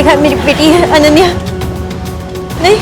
देखा मेरी बेटी है अनन्या? नहीं।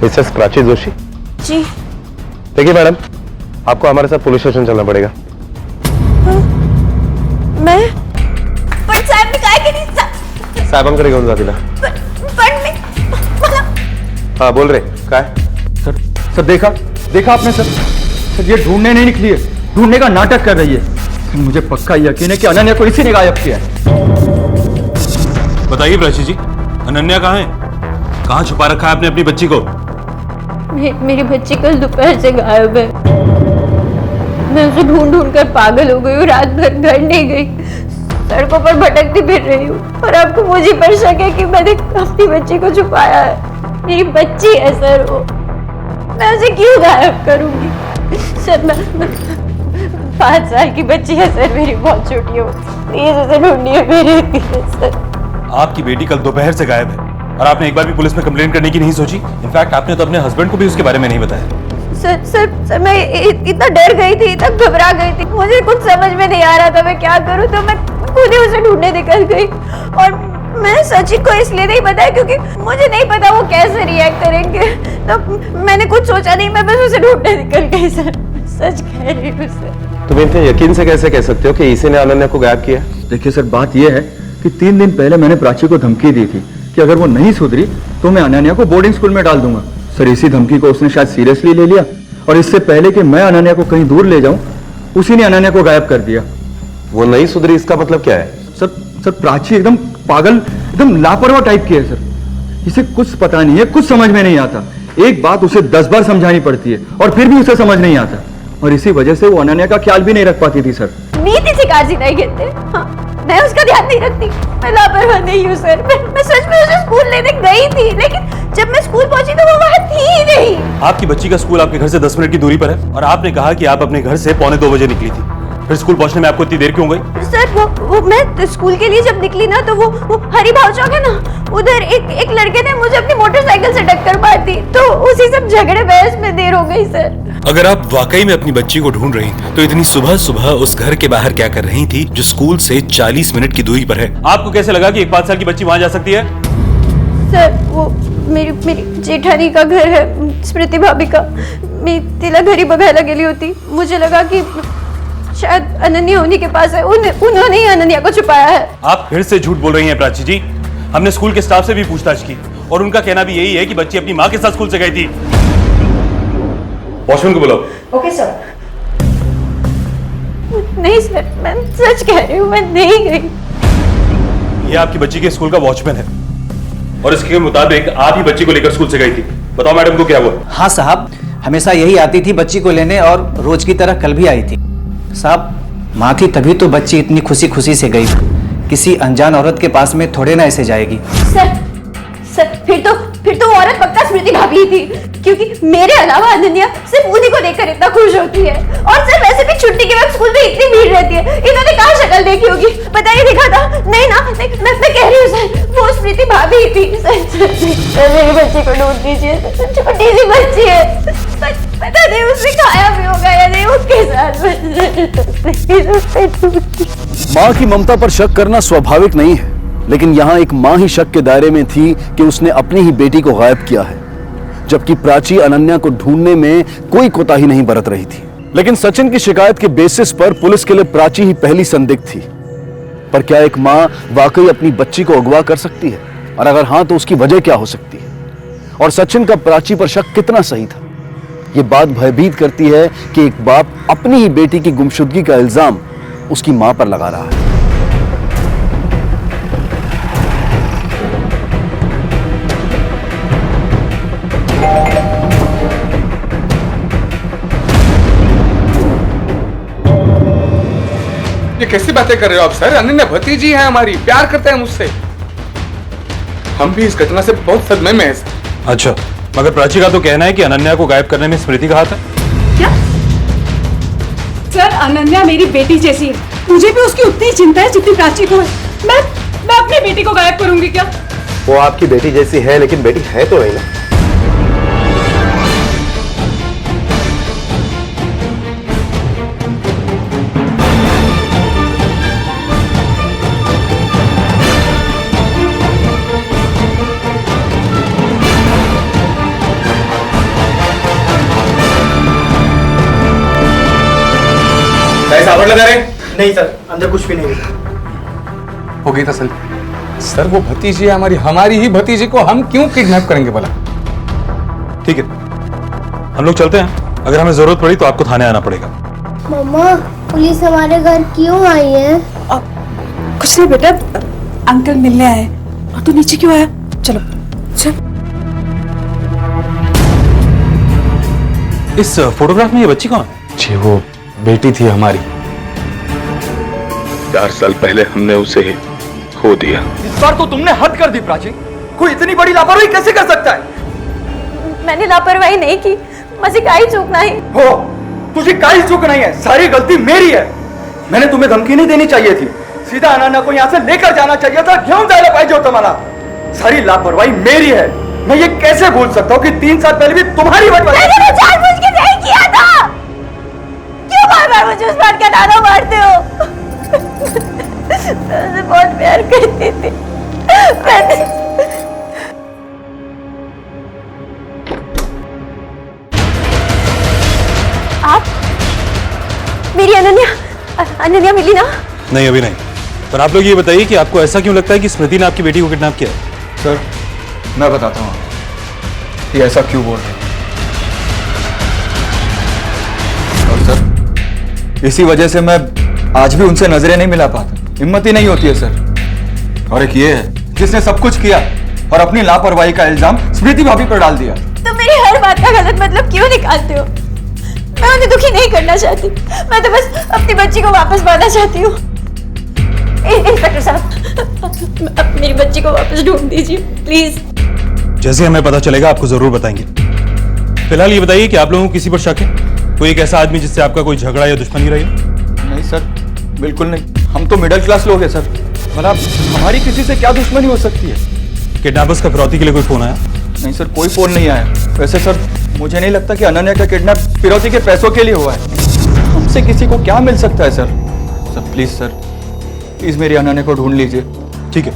मिसेस प्राची जोशी जी। देखिए मैडम, आपको हमारे साथ पुलिस स्टेशन चलना पड़ेगा। मैं पण साहेब मी काय केली? साहेबांकडे घेऊन जा तिला। पण मी मला हाँ बोल रहे काय? सर देखा आपने सर ये ढूंढने नहीं निकली है, ढूंढने का नाटक कर रही है। मुझे पक्का यकीन है कि अनन्या को इसी ने गायब किया है। बताइए प्राची जी, अनन्या कहाँ है? कहाँ छुपा रखा है आपने अपनी बच्ची को? मेरी बच्ची कल दोपहर से गायब है। मैं उसे ढूंढ ढूंढ कर पागल हो गई हूँ, रात भर घर नहीं गई, सड़कों पर भटकती फिर रही हूँ। और आपको मुझे पर शक है कि मैंने अपनी बच्ची को छुपाया है। मेरी बच्ची है सर वो, मैं उसे क्यों गायब करूंगी? सर मैं 5 साल की बच्ची है सर, मेरी बहुत छोटी है वो, प्लीज उसे ढूंढिए मेरे लिए सर। आपकी बेटी कल दोपहर से गायब है और आपने एक बार भी पुलिस में कंप्लेंट करने की नहीं सोची? इनफैक्ट आपने तो अपने हस्बैंड को भी उसके बारे में नहीं बताया। सर मैं इतना डर गई थी, इतना घबरा गई थी, मुझे कुछ समझ में नहीं आ रहा था मैं क्या करूं, तो मैं खुद ही उसे ढूंढने निकल गई। और मैं सचिन को इसलिए नहीं बताया क्योंकि मुझे नहीं पता वो कैसे रिएक्ट करेंगे, तो मैंने कुछ सोचा नहीं, मैं बस उसे ढूंढने निकल गई सर, सच कह रही हूँ सर। तुम इतने यकीन से कैसे कह सकते हो कि इसी ने अनन्या को गायब किया? देखिए सर, बात यह है कि 3 दिन पहले मैंने प्राची को धमकी दी थी कि अगर वो नहीं सुधरी तो मैं अनन्या को बोर्डिंग स्कूल में डाल दूंगा। सर इसी धमकी को उसने शायद सीरियसली ले लिया और इससे पहले कि मैं अनन्या को कहीं दूर ले जाऊं, उसी ने अनन्या को गायब कर दिया। वो नहीं सुधरी इसका मतलब क्या है? सर प्राची एकदम पागल, एकदम लापरवाह टाइप की है सर। इसे कुछ पता नहीं है, कुछ समझ में नहीं आता। एक बात उसे 10 बार समझानी पड़ती है और फिर भी उसे समझ नहीं आता, और इसी वजह से वो अनन्या का ख्याल भी नहीं रख पाती थी सर। नीति से काजी नहीं कहते, हाँ, मैं उसका ध्यान नहीं रखती, मैं लापरवाह नहीं हूँ सर। मैं सच में उसे स्कूल लेने गई थी, लेकिन जब मैं स्कूल पहुंची तो वो वहाँ थी ही नहीं। आपकी बच्ची का स्कूल आपके घर से 10 मिनट की दूरी पर है और आपने कहा कि आप अपने घर से 1:45 बजे निकली थी। फिर स्कूल पहुंचने में आपको इतनी देर क्यों गई? सर वो मैं स्कूल के लिए जब निकली ना, तो वो हरी भाव चौक है ना, उधर एक लड़के ने मुझे अपनी मोटरसाइकिल से टक्कर मार दी, तो उसी सब झगड़े बहस में देर हो गई सर। अगर आप वाकई में अपनी बच्ची को ढूंढ रही तो इतनी सुबह सुबह उस घर के बाहर क्या कर रही थी जो स्कूल से 40 मिनट की दूरी पर है? आपको कैसे लगा कि एक 5 साल की बच्ची वहां जा सकती है? सर वो मेरी जेठानी का घर है, स्मृति भाभी का। मैं तिला घरी बघायला गेली होती, मुझे लगा कि शायद अनन्या उन्हीं के पास है, उन्होंने ही अनन्या को छुपाया है। आप फिर से झूठ बोल रही हैं प्राची जी। हमने स्कूल के स्टाफ से भी पूछताछ की और उनका कहना भी यही है कि बच्ची अपनी माँ के साथ स्कूल से गई थी। वॉशरूम को बुलाओ। Okay sir. नहीं सर, मैं सच कह रही हूँ, मैं नहीं गई। ये आपकी बच्ची के स्कूल का वॉचमैन है और इसके मुताबिक आप ही बच्ची को लेकर स्कूल से गई थी। बताओ मैडम को क्या हुआ? हाँ साहब, हमेशा यही आती थी बच्ची को लेने और रोज की तरह कल भी आई थी। साहब माँ थी तभी तो बच्ची इतनी खुशी खुशी से गई, किसी अनजान औरत के पास में थोड़े ना ऐसे जाएगी। सर फिर तो वो औरत पक्का स्मृति भाभी थी, क्योंकि मेरे अलावा अनन्या सिर्फ उन्हीं को देखकर इतना खुश होती है। और सर वैसे भी छुट्टी के वक्त स्कूल में इतनी भीड़ रहती है, इन्होंने कहाँ शक्ल देखी होगी? बताइए, दिखा था? नहीं ना, मैं कह रही हूँ सर, वो स्मृति भाभी थी। सर मेरी बच्ची को ढूंढ दीजिए, छोटी सी बच्ची है, पता नहीं उसने खाया भी होगा या नहीं उसके साथ। माँ की ममता पर शक करना स्वाभाविक नहीं है, लेकिन यहाँ एक माँ ही शक के दायरे में थी कि उसने अपनी ही बेटी को गायब किया है। जबकि प्राची अनन्या को ढूंढने में कोई कोताही नहीं बरत रही थी। लेकिन सचिन की शिकायत के बेसिस पर पुलिस के लिए प्राची ही पहली संदिग्ध थी। पर क्या एक मां वाकई अपनी बच्ची को अगवा कर सकती है, और अगर हां तो उसकी वजह क्या हो सकती है, और सचिन का प्राची पर शक कितना सही था? यह बात भयभीत करती है कि एक बाप अपनी ही बेटी की गुमशुदगी का इल्जाम उसकी मां पर लगा रहा है। ये कैसी बातें कर रहे हो आप सर? अनन्या भतीजी है हमारी, प्यार करते हैं मुझसे। हम भी इस घटना से बहुत सदमे में हैं सर। अच्छा, मगर प्राची का तो कहना है कि अनन्या को गायब करने में स्मृति का हाथ है। क्या? सर, अनन्या मेरी बेटी जैसी है, मुझे भी उसकी उतनी ही चिंता है जितनी प्राची को है। मैं अपनी बेटी को गायब करूंगी क्या? वो आपकी बेटी जैसी है, लेकिन बेटी है तो नहीं ना। सावर लगा रहे? नहीं सर, अंदर कुछ भी नहीं है। हो गई तसल्ली। सर वो भतीजी है हमारी ही भतीजी को हम क्यों किडनैप करेंगे भला? ठीक है, हम लोग चलते हैं। अगर हमें जरूरत पड़ी तो आपको थाने आना पड़ेगा। मम्मा, पुलिस हमारे घर क्यों आई है? कुछ नहीं बेटा, अंकल मिलने आए। और तू नीचे क्यों आया? चलो चल। इस फोटोग्राफ में ये बच्ची कौन है? जी वो बेटी थी हमारी। 4 साल पहले हमने उसे खो दिया। इस बार तो तुमने हद कर दी प्राची। कोई इतनी बड़ी लापरवाही कैसे कर सकता है? मैंने लापरवाही नहीं की, मुझे काई चूक नहीं। हो, तुझे काई चूक नहीं है, सारी गलती मेरी है। मैंने तुम्हें धमकी नहीं देनी चाहिए थी, सीधा अनन्या को यहाँ से लेकर जाना चाहिए था। क्यों जायला पाई जो तुम्हारा? सारी लापरवाही मेरी है। मैं ये कैसे भूल सकता हूँ कि 3 साल पहले भी तुम्हारी वजह से। मैंने जानबूझ के नहीं किया था। क्यों बार-बार मुझे उस बात का ताना मारते हो? मैं उसे बहुत प्यार करती थी। आप मेरी अनन्या मिली ना? नहीं, अभी नहीं। पर आप लोग ये बताइए कि आपको ऐसा क्यों लगता है कि स्मृति ने आपकी बेटी को किडनैप किया है? सर, मैं बताता हूँ ये ऐसा क्यों बोल रहे हैं। और सर, इसी वजह से मैं आज भी उनसे नजरें नहीं मिला पाता। हिम्मत ही नहीं होती है सर। और एक ये है जिसने सब कुछ किया और अपनी लापरवाही का इल्जाम स्मृति भाभी पर डाल दिया। तुम मेरी हर बात का गलत मतलब क्यों निकालते हो? मैं उन्हें दुखी नहीं करना चाहती, मैं तो बस अपनी बच्ची को वापस पाना चाहती हूँ। इंस्पेक्टर साहब, मेरी बच्ची को वापस ढूंढ दीजिए प्लीज। जैसे हमें पता चलेगा आपको जरूर बताएंगे। फिलहाल ये बताइए कि आप लोगों को किसी पर शक है? कोई एक ऐसा आदमी जिससे आपका कोई झगड़ा या दुश्मनी रही? नहीं सर, बिल्कुल नहीं। हम तो मिडिल क्लास लोग हैं सर। मतलब हमारी किसी से क्या दुश्मनी हो सकती है? किडनैपर्स का फिरौती के लिए कोई फोन आया? नहीं सर, कोई फोन नहीं आया। वैसे सर, मुझे नहीं लगता कि अनन्या का किडनैप फिरौती के पैसों के लिए हुआ है। हमसे किसी को क्या मिल सकता है sir? Sir please sir, please मेरी अनन्या को ढूंढ लीजिए। ठीक है,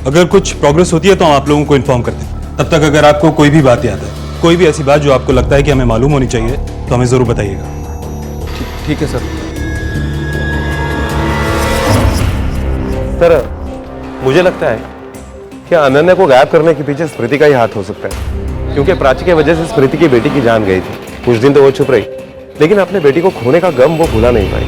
अगर कुछ प्रोग्रेस होती है तो हम आप लोगों को इन्फॉर्म करते हैं। तब तक अगर आपको कोई भी बात याद है, कोई भी ऐसी बात जो आपको लगता है कि हमें मालूम होनी चाहिए, तो हमें जरूर बताइएगा। ठीक है सर। सर, मुझे लगता है कि अनन्या को गायब करने के पीछे स्मृति का ही हाथ हो सकता है, क्योंकि प्राची की वजह से स्मृति की बेटी की जान गई थी। कुछ दिन तो वो चुप रही, लेकिन अपने बेटी को खोने का गम वो भुला नहीं पाई,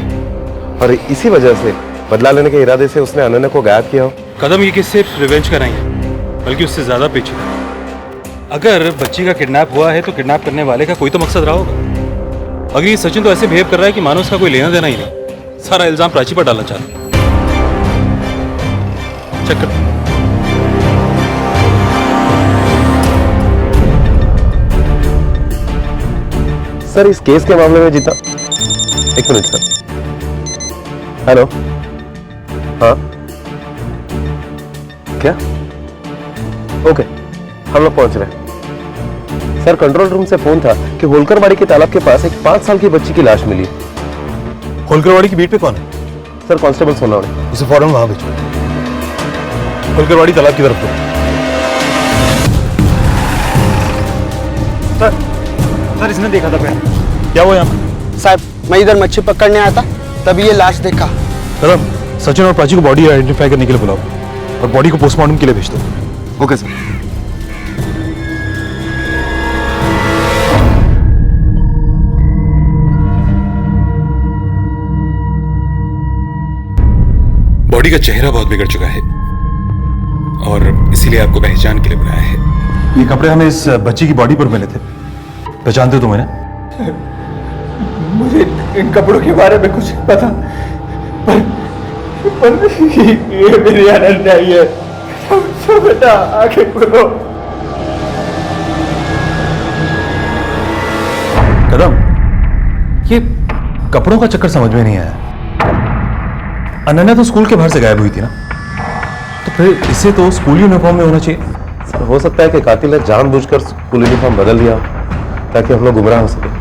और इसी वजह से बदला लेने के इरादे से उसने अनन्या को गायब किया हो। कदम ये कि सिर्फ रिवेंज का नहीं है, बल्कि उससे ज्यादा पेचीदा। अगर बच्ची का किडनैप हुआ है तो किडनैप करने वाले का कोई तो मकसद रहा होगा। अगर ये सचिन तो ऐसे बिहेव कर रहा है कि मानो उसका कोई लेना देना ही नहीं, सारा इल्जाम प्राची पर डालना चाहता है। चेक कर। सर, इस केस के मामले में जितना, एक मिनट सर। हेलो, हाँ क्या? ओके, हम लोग पहुंच रहे हैं। सर, कंट्रोल रूम से फोन था कि होलकरवाड़ी के तालाब के पास एक 5 साल की बच्ची की लाश मिली। होलकरवाड़ी की बीट पे कौन है? Sir, constable Sonawade. उसे फौरन वहां भेजो, होलकरवाड़ी तालाब की तरफ। सर इसने देखा था पहले। क्या हुआ यहाँ पे? साहब मैं इधर मच्छी पकड़ने आया था, तभी ये लाश देखा। कदम, सचिन और प्राची को बॉडी आइडेंटिफाई करने के लिए बुलाओ और बॉडी को पोस्टमार्टम के लिए भेज दो। Okay sir. बॉडी का चेहरा बहुत बिगड़ चुका है और इसीलिए आपको पहचान के लिए बुलाया है। ये कपड़े हमें इस बच्ची की बॉडी पर मिले थे, पहचानते हो तुम इन्हें? मुझे इन कपड़ों के बारे में कुछ पता, पर ये मेरी अनन्या ही है। तो बेटा आंखें खोलो। कदम, ये कपड़ों का चक्कर समझ में नहीं आया। अनन्या तो स्कूल के बाहर से गायब हुई थी ना, तो फिर इसे तो स्कूल यूनिफॉर्म में होना चाहिए। सर हो सकता है कि कातिल ने जानबूझकर स्कूल यूनिफॉर्म बदल दिया ताकि हम लोग गुमराह हो सके।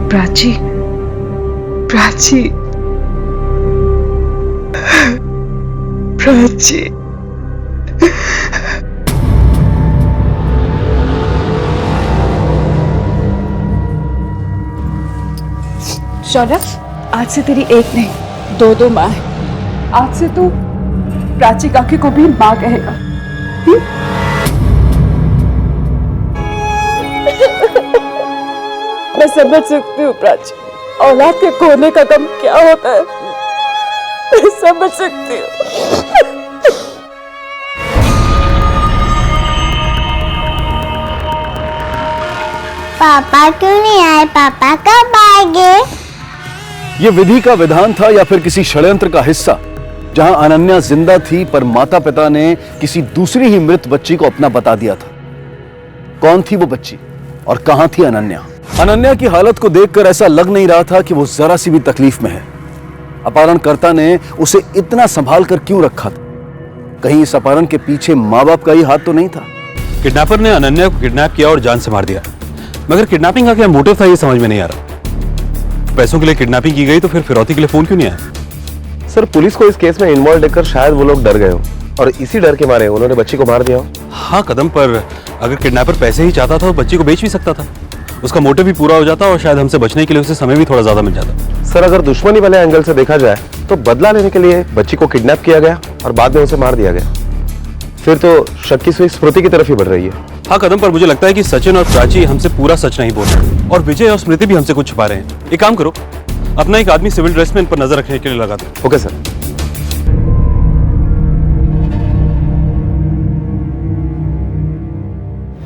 प्राची, प्राची, प्राची। शौर्य, आज से तेरी एक नहीं दो माँ है। आज से तू प्राची काकी को भी माँ कहेगा। मैं समझ सकती हूँ प्राची, औलाद के खोने का गम क्या होता है। मैं समझ सकती हूँ। पापा क्यों नहीं आए? पापा कब आएंगे? ये विधि का विधान था या फिर किसी षड्यंत्र का हिस्सा, जहां अनन्या जिंदा थी पर माता पिता ने किसी दूसरी ही मृत बच्ची को अपना बता दिया था। कौन थी वो बच्ची और कहां थी अनन्या? अनन्या की हालत को देखकर ऐसा लग नहीं रहा था कि वो जरा सी भी तकलीफ में है। अपहरणकर्ता ने उसे इतना संभाल कर क्यों रखा था? कहीं इस अपहरण के पीछे माँ बाप का ही हाथ तो नहीं था? किडनैपर ने अनन्या को किडनैप किया और जान से मार दिया, मगर किडनैपिंग का क्या मोटिव था ये समझ में नहीं आ रहा। पैसों के लिए किडनैपिंग की गई तो फिर फिरौती के लिए फोन क्यों नहीं आया? सर पुलिस को इस केस में इन्वॉल्व देखकर शायद वो लोग डर गए हो और इसी डर के मारे उन्होंने बच्ची को मार दिया हो। हाँ कदम, पर अगर किडनैपर पैसे ही चाहता था तो बच्ची को बेच भी सकता था। उसका मोटिव भी पूरा हो जाता और शायद हमसे बचने के लिए उसे समय भी थोड़ा ज्यादा मिल जाता। सर अगर दुश्मनी वाले एंगल से देखा जाए तो बदला लेने के लिए बच्ची को किडनैप किया गया और बाद में उसे मार दिया गया। फिर तो शक की सुई स्मृति की तरफ ही बढ़ रही है। हाँ कदम, पर मुझे लगता है कि सचिन और प्राची हमसे पूरा सच नहीं बोल रहे और विजय और स्मृति भी हमसे कुछ छुपा रहे हैं। एक काम करो, अपना एक आदमी सिविल ड्रेस में इन पर नजर रखने के लिए लगा दो। Okay sir.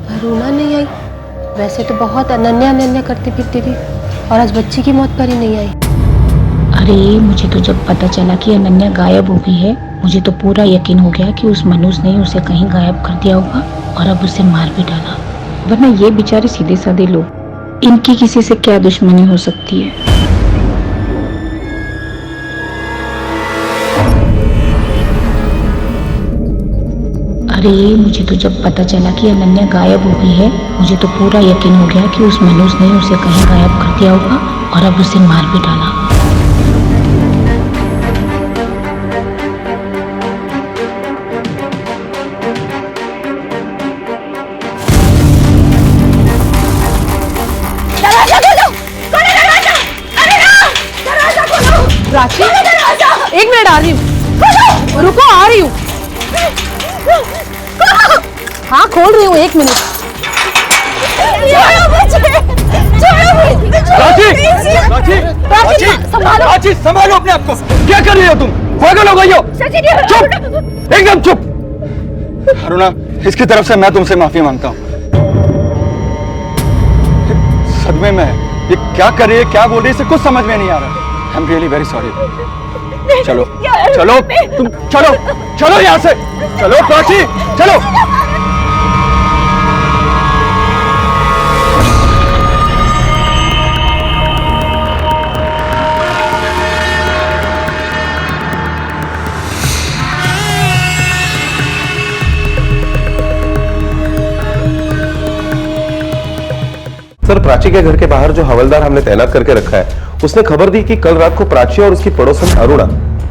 अरुणा नहीं आई? वैसे तो बहुत अनन्या अनन्या करती फिरती थी और आज बच्ची की मौत पर ही नहीं आई। अरे मुझे तो जब पता चला कि अनन्या गायब हो गई है, मुझे तो पूरा यकीन हो गया कि उस मनुष्य ने उसे कहीं गायब कर दिया होगा और अब उसे मार भी डाला। वरना ये बेचारे सीधे साधे लोग, इनकी किसी से क्या दुश्मनी हो सकती है? अरे मुझे तो जब पता चला कि अनन्या गायब हो गई है, मुझे तो पूरा यकीन हो गया कि उस मनुष्य ने उसे कहीं गायब कर दिया होगा और अब उसे मार भी डाला। प्राची, एक मिनट आ रही हूँ। रुको, आ रही हूँ। हाँ खोल रही हूँ, एक मिनट। प्राची संभालो अपने आप को। क्या कर रही हो तुम? पागल हो गई हो? चुप, एकदम चुप। अरुणा, इसकी तरफ से मैं तुमसे माफी मांगता हूँ। सदमे में है। ये क्या कर रही है, क्या बोल रही है, इसे कुछ समझ में नहीं आ रहा। I am really very sorry. चलो चलो तुम चलो चलो यहाँ से, चलो प्राची चलो। सर, प्राची के घर के बाहर जो हवलदार हमने तैनात करके रखा है, उसने खबर दी कि कल रात को प्राची और उसकी पड़ोसन अरुणा,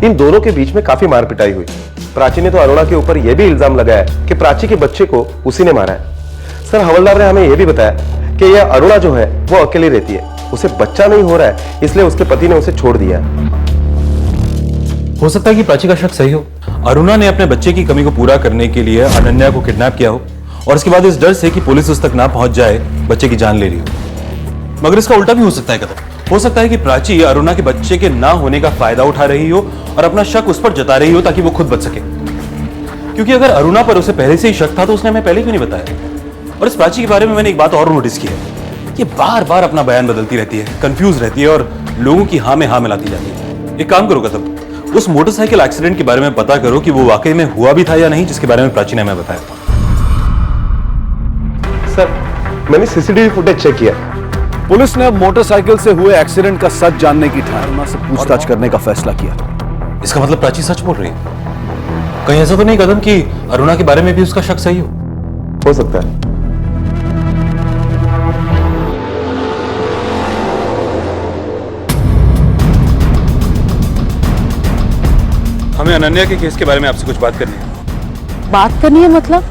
इन दोनों के बीच में काफी मार पिटाई हुई। प्राची ने तो अरुणा के ऊपर यह भी इल्जाम लगाया कि प्राची के बच्चे को उसी ने मारा है। सर, हवलदार ने हमें यह भी बताया कि यह अरुणा जो है वो अकेली रहती है, उसे बच्चा नहीं हो रहा है, इसलिए उसके पति ने उसे छोड़ दिया। हो सकता है कि प्राची का शक सही हो। अरुणा ने अपने बच्चे की कमी को पूरा करने के लिए अनन्या को किडनैप किया हो और इसके बाद इस डर से कि पुलिस उस तक ना पहुंच जाए बच्चे की जान ले रही हो। मगर इसका उल्टा भी हो सकता है कदम। हो सकता है कि प्राची अरुणा के बच्चे के ना होने का फायदा उठा रही हो और अपना शक उस पर जता रही हो ताकि वो खुद बच सके। क्योंकि अगर अरुणा पर उसे पहले से ही शक था तो उसने हमें पहले क्यों नहीं बताया। और इस प्राची के बारे में मैंने एक बात और नोटिस की है कि बार बार अपना बयान बदलती रहती है, कंफ्यूज रहती है और लोगों की हाँ में हाँ मिलाती जाती है। एक काम करो कदम, उस मोटरसाइकिल एक्सीडेंट के बारे में पता करो कि वो वाकई में हुआ भी था या नहीं, जिसके बारे में प्राची ने हमें बताया। सर, मैंने सीसीटीवी फुटेज चेक किया। पुलिस ने अब मोटरसाइकिल से हुए एक्सीडेंट का सच जानने की ठान से पूछताछ करने का फैसला किया। इसका मतलब प्राची सच बोल रही है। कहीं ऐसा तो नहीं कदम कि अरुणा के बारे में भी उसका शक सही हो सकता है। हमें अनन्या के केस के बारे में आपसे कुछ बात करनी है। बात करनी है मतलब?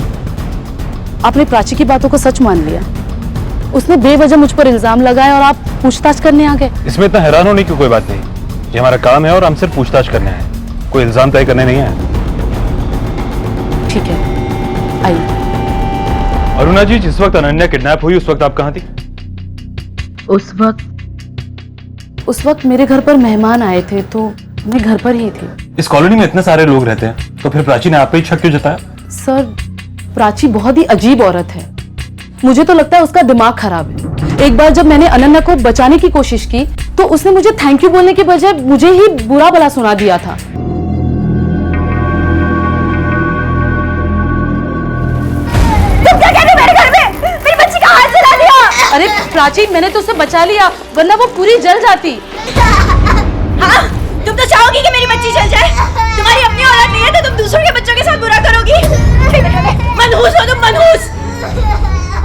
आपने प्राची की बातों को सच मान लिया? उसने बेवजह मुझ पर इल्जाम लगाए और आप पूछताछ करने आ गए? इसमें इतना हैरान होने की कोई बात नहीं। ये हमारा काम है और हम सिर्फ पूछताछ करने आए, कोई इल्जाम तय करने नहीं आए। ठीक है, आइए। अरुणा जी, जिस वक्त अनन्या किडनैप हुई उस वक्त आप कहाँ थी? उस वक्त मेरे घर पर मेहमान आए थे तो मैं घर पर ही थी। इस कॉलोनी में इतने सारे लोग रहते हैं तो फिर प्राची ने आप पे ही शक क्यों जताया? सर, प्राची बहुत ही अजीब औरत है। मुझे तो लगता है उसका दिमाग खराब है। एक बार जब मैंने अनन्या को बचाने की कोशिश की तो उसने मुझे थैंक यू बोलने के बजाय मुझे ही बुरा भला सुना दिया था। तुम क्या कह रहे हो मेरे घर में? मेरी बच्ची का हाथ जला दिया। अरे प्राची, मैंने तो उसे बचा लिया, वरना वो पूरी जल जाती। हाँ, तुम तो चाहोगी कि मेरी बच्ची जल जाए। तुम्हारी अपनी औलाद नहीं है तो तुम दूसरों के बच्चों के साथ बुरा करोगी। मनहूस हो तुम, मनहूस।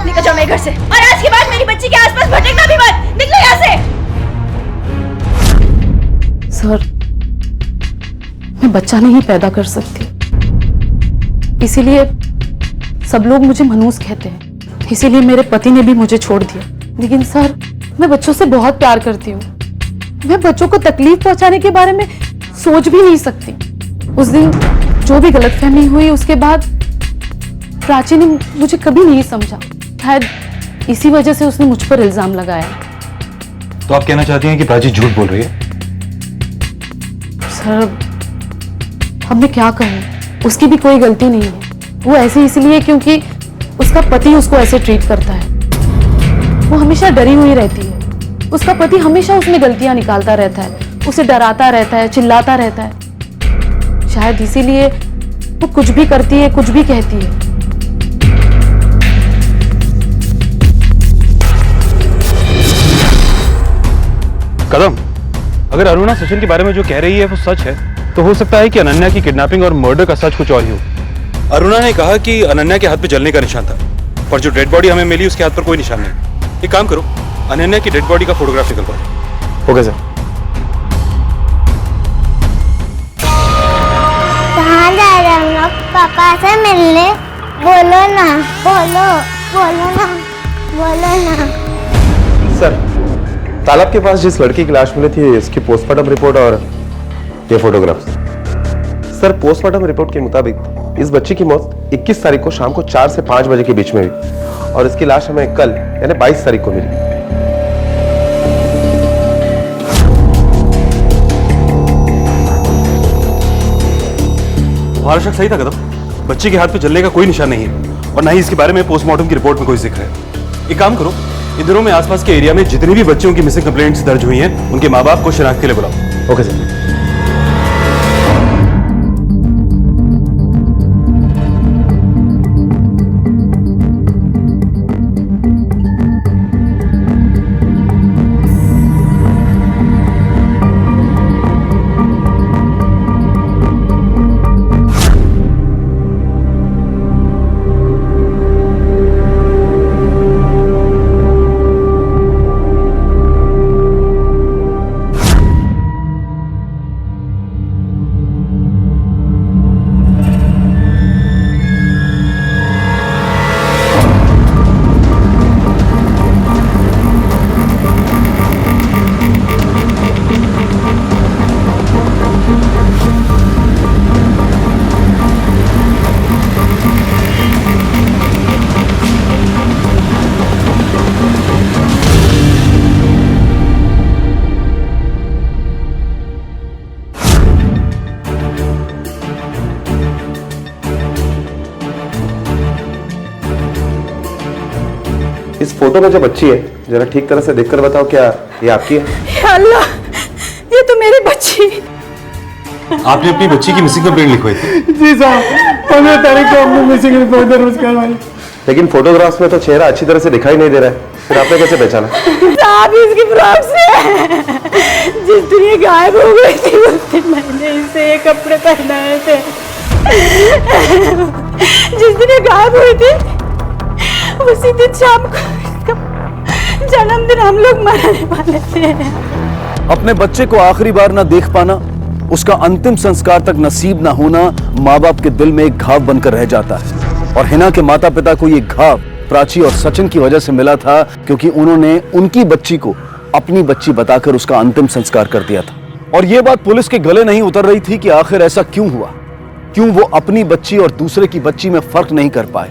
निकल जाओ मेरे घर से और आज के बाद मेरी बच्ची के आसपास भटकना भी मत। निकलो यहाँ से। सर, मैं बच्चा नहीं पैदा कर सकती, इसीलिए सब लोग मुझे मनहूस कहते हैं। इसीलिए मेरे पति ने भी मुझे छोड़ दिया। लेकिन सर, मैं बच्चों से बहुत प्यार करती हूँ। मैं बच्चों को तकलीफ पहुंचाने के बारे में सोच भी नहीं सकती। उस दिन जो भी गलतफहमी हुई उसके बाद प्राची ने मुझे कभी नहीं समझा। शायद इसी वजह से उसने मुझ पर इल्जाम लगाया। तो आप कहना चाहती हैं कि प्राची झूठ बोल रही है? सर, अब मैं क्या कहूँ, उसकी भी कोई गलती नहीं है। वो ऐसे इसलिए क्योंकि उसका पति उसको ऐसे ट्रीट करता है। वो हमेशा डरी हुई रहती है। उसका पति हमेशा उसमें गलतियां निकालता रहता है, उसे डराता रहता है, चिल्लाता रहता है। शायद इसीलिए वो कुछ भी करती है, कुछ भी कहती है। कदम, अगर अरुणा सचिन के बारे में जो कह रही है वो सच है तो हो सकता है कि अनन्या की किडनैपिंग और मर्डर का सच कुछ और ही हो। अरुणा ने कहा कि अनन्या के हाथ पे जलने का निशान था, पर जो डेड बॉडी हमें मिली उसके हाथ पर कोई निशान नहीं। एक काम करो, अनन्या की डेड बॉडी का फोटोग्राफ निकलवाओ। Okay sir. कहाँ जा रहे हम लोग? पापा से मिलने। बोलो ना, बोलो ना। सर, तालाब के पास जिस लड़की की लाश मिली थी उसकी पोस्टमार्टम रिपोर्ट और ये फोटोग्राफ्स। सर, पोस्टमार्टम रिपोर्ट के मुताबिक इस बच्ची की मौत 21 तारीख को शाम को 4 से 5 बजे के बीच में हुई और इसकी लाश हमें कल यानी 22 तारीख को मिली। तुम्हारा शक सही था कदम। बच्चे के हाथ पे जलने का कोई निशान नहीं है और ना ही इसके बारे में पोस्टमार्टम की रिपोर्ट में कोई जिक्र है। एक काम करो, इन दिनों में आसपास के एरिया में जितनी भी बच्चों की मिसिंग कंप्लेंट्स दर्ज हुई हैं उनके माँ बाप को शिनाख्त के लिए बुलाओ। Okay sir. फोटो में जो बच्ची है जरा ठीक तरह से देखकर बताओ, क्या ये आपकी है? या अल्लाह, ये तो मेरी बच्ची। आपने अपनी बच्ची की मिसिंग कंप्लेंट लिखवाई थी? जी साहब, 15 तारीख को हमने मिसिंग रिपोर्ट दर्ज करवाई। लेकिन फोटोग्राफ्स में तो चेहरा अच्छी तरह से दिखाई नहीं दे रहा है, फिर आपने कैसे पहचाना? साहब इसकी फ्रॉक से जिस दिन ये गायब हो गई थी उस दिन मैंने इसे ये कपड़े पहनाए थे। जिस दिन ये गायब हुई थी उसी दिन शाम को इसका जन्मदिन हम लोग मनाने वाले थे। अपने बच्चे को आखिरी बार ना देख पाना, उसका अंतिम संस्कार तक नसीब ना होना माँ बाप के दिल में एक घाव बनकर रह जाता है। और हिना के माता पिता को ये घाव प्राची और सचिन की वजह से मिला था, क्योंकि उन्होंने उनकी बच्ची को अपनी बच्ची बताकर उसका अंतिम संस्कार कर दिया था। और यह बात पुलिस के गले नहीं उतर रही थी कि आखिर ऐसा क्यों हुआ, क्यों वो अपनी बच्ची और दूसरे की बच्ची में फर्क नहीं कर पाए।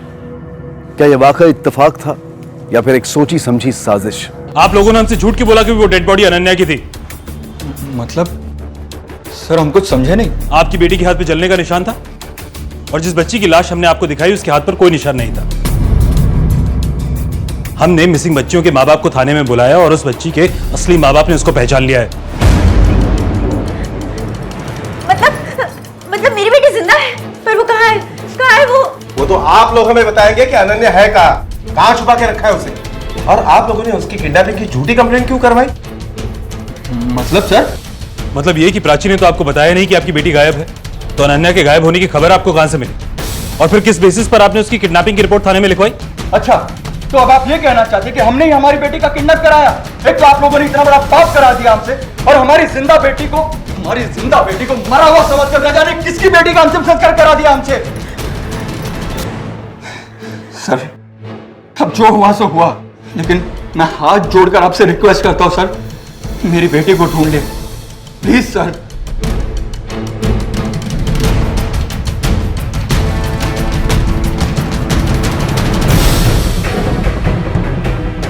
क्या यह वाकई इत्तेफाक था या फिर एक सोची समझी साजिश? आप लोगों ने हमसे झूठ क्यों बोला कि वो डेड बॉडी अनन्या की थी? मतलब सर हम कुछ समझे नहीं। आपकी बेटी के हाथ पे जलने का निशान था और जिस बच्ची की लाश हमने आपको दिखाई उसके हाथ पर कोई निशान नहीं था। हमने मिसिंग बच्चियों के माँ बाप को थाने में बुलाया और उस बच्ची के असली माँ बाप ने उसको पहचान लिया है। मतलब मेरी बेटी जिंदा है, पर वो कहाँ है? कहाँ है वो? वो तो आप लोग हमें बताएंगे कि अनन्या है कहाँ छुपा के रखा है उसे। और आप लोगों ने उसकी किडनैपिंग की झूठी कंप्लेंट क्यों करवाई? मतलब सर? मतलब ये कि प्राची ने तो आपको बताया नहीं कि आपकी बेटी गायब है, तो अनन्या के गायब होने की खबर आपको कहां से मिली? और फिर किस बेसिस पर आपने उसकी किडनैपिंग की रिपोर्ट थाने में लिखवाई? अच्छा, तो अब आप ये कहना चाहते हैं कि हमने ही हमारी बेटी का किडनैप कराया? एक तो आप लोगों ने इतना बड़ा पाप करा दिया हमसे, और हमारी जिंदा बेटी को मरा हुआ समझकर न जाने किसकी बेटी का अंतिम संस्कार करा दिया हमसे। सर, अब जो हुआ सो हुआ, लेकिन मैं हाथ जोड़कर आपसे रिक्वेस्ट करता हूं सर, मेरी बेटी को ढूंढ ले प्लीज सर।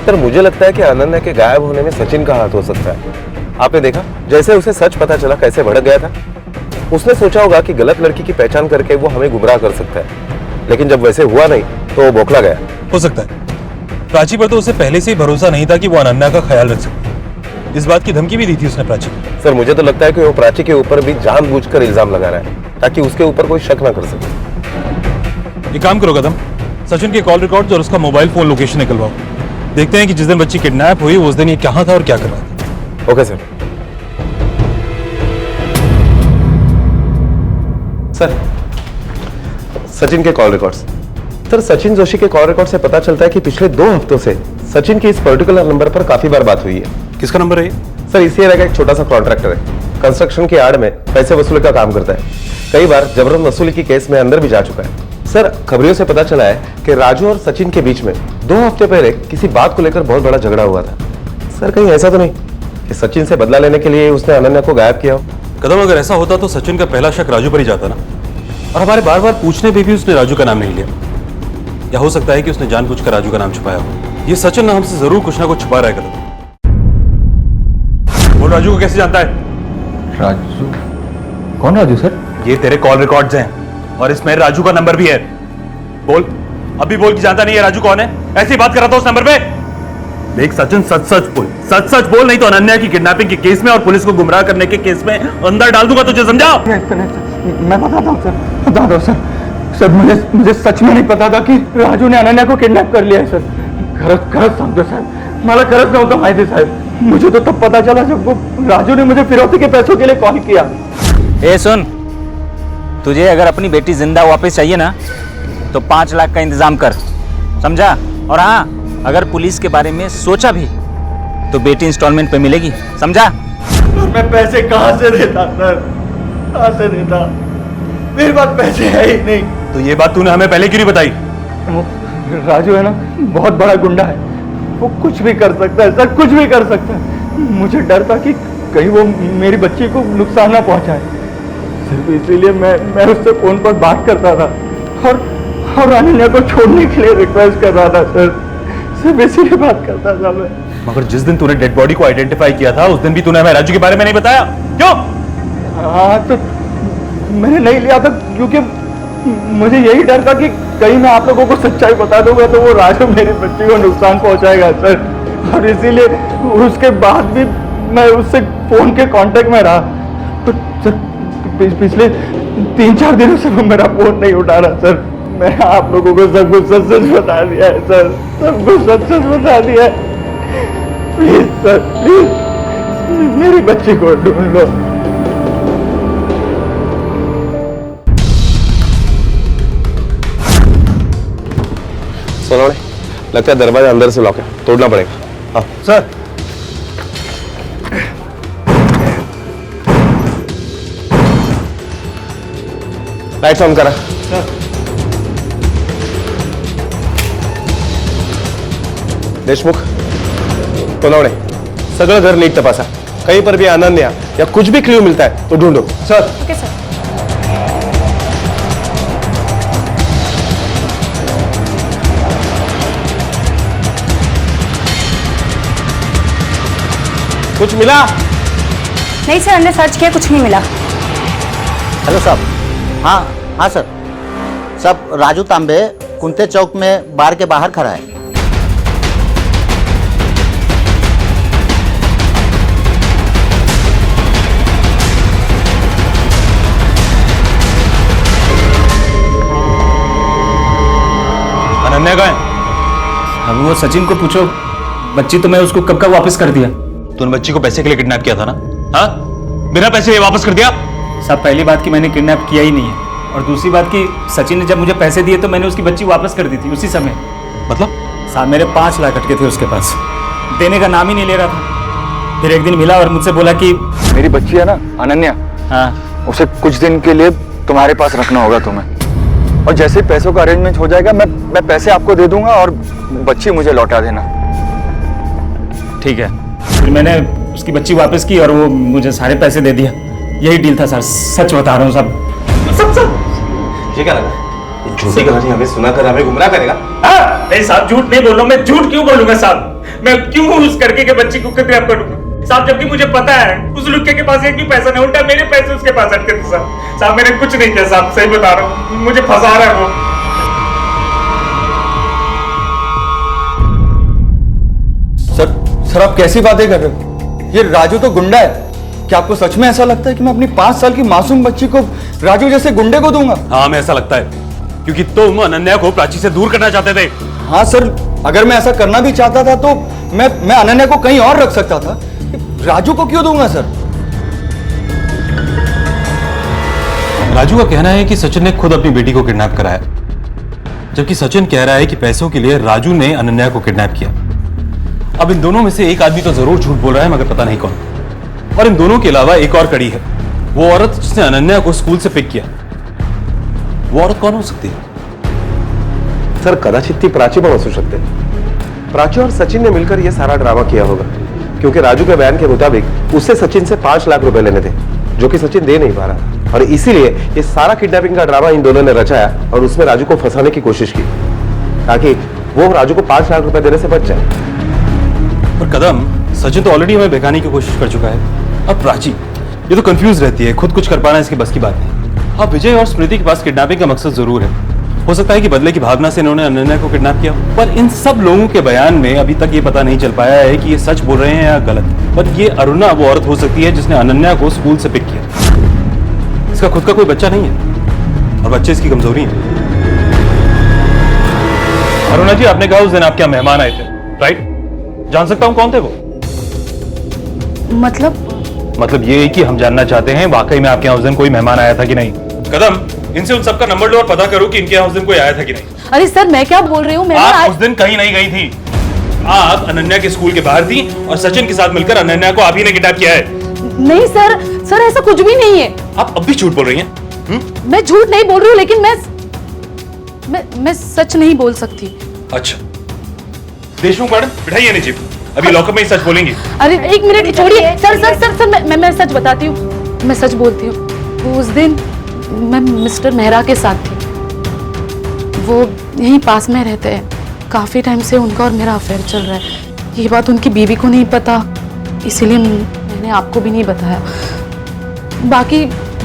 सर मुझे लगता है कि अनन्या के गायब होने में सचिन का हाथ हो सकता है। आपने देखा जैसे उसे सच पता चला कैसे भड़क गया था। उसने सोचा होगा कि गलत लड़की की पहचान करके वो हमें गुमराह कर सकता है, लेकिन जब वैसे हुआ नहीं तो वो बौखला गया। हो सकता है प्राची पर तो उसे पहले से ही भरोसा नहीं था कि वो अनन्या का ख्याल रख सकती। इस बात की धमकी भी दी थी उसने प्राची को। सर मुझे तो लगता है कि वो प्राची के ऊपर भी जानबूझकर इल्जाम लगा रहा है ताकि उसके ऊपर कोई शक ना कर सके। एक काम करो कदम, सचिन के कॉल रिकॉर्ड्स और उसका मोबाइल फोन लोकेशन निकलवाओ। देखते हैं कि जिस दिन बच्ची किडनैप हुई उस दिन ये कहां था और क्या कर रहा था। Okay sir. सर सचिन के call records. Sir Sachin Joshi के कॉल रिकॉर्ड से पता चलता है कि पिछले 2 हफ्तों से सचिन की इस पर्टिकुलर नंबर पर काफी बार बात हुई है। किसका नंबर है ये? सर इसी एरिया का एक छोटा सा कॉन्ट्रैक्टर है, कंस्ट्रक्शन की आड़ में पैसे वसूली का काम करता है। कई बार जबरन वसूली की केस में अंदर भी जा चुका है। सर खबरों से पता चला है कि राजू और सचिन के बीच में 2 हफ्ते पहले किसी बात को लेकर बहुत बड़ा झगड़ा हुआ था। सर कहीं ऐसा तो नहीं कि सचिन से बदला लेने के लिए उसने अनन्या को गायब किया हो? कदम अगर ऐसा होता तो सचिन का पहला शक राजू पर ही जाता ना, और हमारे बार बार पूछने पे भी उसने राजू का नाम नहीं लिया। या हो सकता है कि उसने जानबूझकर राजू का नाम छुपाया हो। ये सचिन ना हमसे जरूर कुछ ना कुछ छुपा रहा है। कदम वो राजू को कैसे जानता है? राजू? कौन राजू सर? ये तेरे कॉल रिकॉर्ड्स हैं और इसमें राजू का नंबर भी है। बोल, अभी बोल कि जानता नहीं है राजू कौन है? ऐसी बात कर रहा था उस नंबर पे। देख सचिन, सच सच बोल, नहीं तो अनन्या की किडनैपिंग के केस में और पुलिस को गुमराह करने के केस में अंदर डाल दूंगा तुझे, समझा? मैं बताता हूँ सर, बता दो सर। सर मुझे सच में नहीं पता था कि राजू ने अनन्या को किडनैप कर लिया है सर। खरंच सांगतो साहेब, मला खरंच नव्हतं माहिती साहेब। मुझे तो तब पता चला जब वो राजू ने मुझे फिरौती के पैसों के लिए कॉल किया। ए सुन, तुझे अगर अपनी बेटी जिंदा वापस चाहिए ना तो 5 लाख का इंतजाम कर, समझा? और हाँ, अगर पुलिस के बारे में सोचा भी तो बेटी इंस्टॉलमेंट पे मिलेगी, समझा? मैं पैसे कहाँ से देता सर, कहाँ से देता? मेरे पास पैसे है ही नहीं। तो ये बात तूने हमें पहले क्यों नहीं बताई? वो राजू है ना, बहुत बड़ा गुंडा है, वो कुछ भी कर सकता है सर, कुछ भी कर सकता है। मुझे डर था कि कहीं वो मेरी बच्ची को नुकसान ना पहुंचाए, सिर्फ इसीलिए मैं उससे फोन पर बात करता था और अनन्या को छोड़ने के लिए रिक्वेस्ट कर रहा था सर, सिर्फ इसीलिए बात करता था मैं। मगर जिस दिन तूने डेड बॉडी को आइडेंटिफाई किया था उस दिन भी तूने हमें राजू के बारे में नहीं बताया, क्यों? हाँ तो मैंने नहीं लिया था क्योंकि मुझे यही डर था कि कहीं मैं आप लोगों को सच्चाई बता दूंगा तो वो राजू मेरी बच्ची को नुकसान पहुंचाएगा सर, और इसीलिए उसके बाद भी मैं उससे फोन के कांटेक्ट में रहा। तो सर पिछले 3-4 दिनों से वो मेरा फोन नहीं उठा रहा सर। मैं आप लोगों को सब कुछ सच सच बता दिया है सर, सब कुछ सच सच बता दिया है। प्लीज सर, प्लीज मेरी बच्ची को ढूंढ लो। सोनवणे, लगता है दरवाजा अंदर से लॉक है, तोड़ना पड़ेगा। हाँ सर। लाइट्स ऑन करा। देशमुख, सोनवणे, सगळं घर नीट तपासा, कहीं पर भी अनन्या या कुछ भी क्ल्यू मिलता है तो ढूंढो। सर। Okay sir. कुछ मिला? नहीं सर, हमने सर्च किया, कुछ नहीं मिला। हेलो साहब। हाँ सर, सब राजू तांबे कुंते चौक में बार के बाहर खड़ा है। अनन्या कहाँ है? अब वो सचिन को पूछो, बच्ची तो मैं उसको कब का वापस कर दिया। तूने बच्ची को पैसे के लिए किडनैप किया था ना? हाँ, बिना पैसे वापस कर दिया? साहब पहली बात कि मैंने किडनैप किया ही नहीं है, और दूसरी बात कि सचिन ने जब मुझे पैसे दिए तो मैंने उसकी बच्ची वापस कर दी थी उसी समय। मतलब? साहब मेरे 5 लाख अटके थे उसके पास, देने का नाम ही नहीं ले रहा था। फिर एक दिन मिला और मुझसे बोला कि मेरी बच्ची है ना अनन्या, हाँ उसे कुछ दिन के लिए तुम्हारे पास रखना होगा तुम्हें, और जैसे पैसों का अरेंजमेंट हो जाएगा मैं पैसे आपको दे दूंगा और बच्ची मुझे लौटा देना। ठीक है। फिर मैंने उसकी बच्ची वापस की और वो मुझे सारे पैसे दे दिया। यही डील था सर, सच बता रहा हूँ सब। ये क्या लगा? ये झूठी कहानी हमें सुनाकर हमें गुमराह करेगा? नहीं साहब, झूठ नहीं बोल रहा हूँ मैं। झूठ क्यों बोलूंगा साहब? मैं क्यों उस करके के बच्ची को किडनैप करूंगा साहब, जबकि मुझे पता है उस लुक्के के पास एक भी पैसा नहीं, उल्टा मेरे पैसे उसके पास अटके थे साहब। साहब मैंने कुछ नहीं किया साहब, सही बता रहा हूँ, मुझे फंसा रहा है वो। सर आप कैसी बातें कर रहे हो? ये राजू तो गुंडा है। क्या आपको सच में ऐसा लगता है कि मैं अपनी 5 साल की मासूम बच्ची को राजू जैसे गुंडे को दूंगा? हाँ, हमें ऐसा लगता है, क्योंकि तुम अनन्या को प्राची से दूर करना चाहते थे। हाँ सर, अगर मैं ऐसा करना भी चाहता था तो मैं अनन्या को कहीं और रख सकता था, राजू को क्यों दूंगा सर? राजू का कहना है कि सचिन ने खुद अपनी बेटी को किडनैप कराया, जबकि सचिन कह रहा है कि पैसों के लिए राजू ने अनन्या को किडनैप किया। अब इन दोनों में से एक आदमी तो जरूर झूठ बोल रहा है, मगर पता नहीं कौन। और इन दोनों के अलावा एक और कड़ी है, वो औरत जिसने अनन्या को स्कूल से पिक किया, वो औरत कौन हो सकती है? सर कदाचित ती प्राची पण असू शकते। प्राची और सचिन ने मिलकर यह सारा ड्रामा किया होगा, क्योंकि राजू के बयान के मुताबिक उससे सचिन से 5 लाख रुपए लेने थे, जो कि सचिन दे नहीं पा रहा, और इसीलिए ये सारा किडनैपिंग का ड्रामा इन दोनों ने रचाया और उसमें राजू को फंसाने की कोशिश की, ताकि वो राजू को 5 लाख रुपए देने से बच जाए। पर कदम, सचिन तो ऑलरेडी हमें बेगाने की कोशिश कर चुका है। अब प्राची ये तो कंफ्यूज रहती है, खुद कुछ कर पाना इसकी बस की बात नहीं। हाँ, विजय और स्मृति के पास किडनैपिंग का मकसद जरूर है, हो सकता है कि बदले की भावना से इन्होंने अनन्या को किडनैप किया, पर इन सब लोगों के बयान में अभी तक ये पता नहीं चल पाया है कि ये सच बोल रहे हैं या गलत। पर ये अरुणा वो औरत हो सकती है जिसने अनन्या को स्कूल से पिक किया। इसका खुद का कोई बच्चा नहीं है, और बच्चे इसकी कमजोरी है। अरुणा जी, आपने कहा उस दिन आपके यहाँ मेहमान आए थे, राइट? जान सकता हूं कौन थे वो? मतलब ये कि हम जानना चाहते हैं वाकई में आपके यहाँ उस दिन कोई मेहमान आया था कि नहीं। कदम, इनसे उन सबका नंबर लो और पता करो कि इनके यहाँ उस दिन कोई आया था कि नहीं। अरे सर, मैं क्या बोल रही हूँ? आप उस दिन कहीं नहीं गई थी, आप अनन्या के स्कूल के बाहर थी और सचिन के साथ मिलकर अनन्या को आप ही ने किडनैप किया है। नहीं सर ऐसा कुछ भी नहीं है। आप अब भी झूठ बोल रही हैं? मैं झूठ नहीं बोल रही हूँ, लेकिन मैं सच नहीं बोल सकती। अच्छा, देशमुख मैडम, बिठाइए नीचे, अभी लॉकअप में ही सच बोलेंगी। अरे एक मिनट छोड़िए सर, मैं सच बताती हूँ, मैं सच बोलती हूँ। उस दिन मैं मिस्टर मेहरा के साथ थी, वो यहीं पास में रहते हैं, काफ़ी टाइम से उनका और मेरा अफेयर चल रहा है। ये बात उनकी बीवी को नहीं पता, इसीलिए मैंने आपको भी नहीं बताया।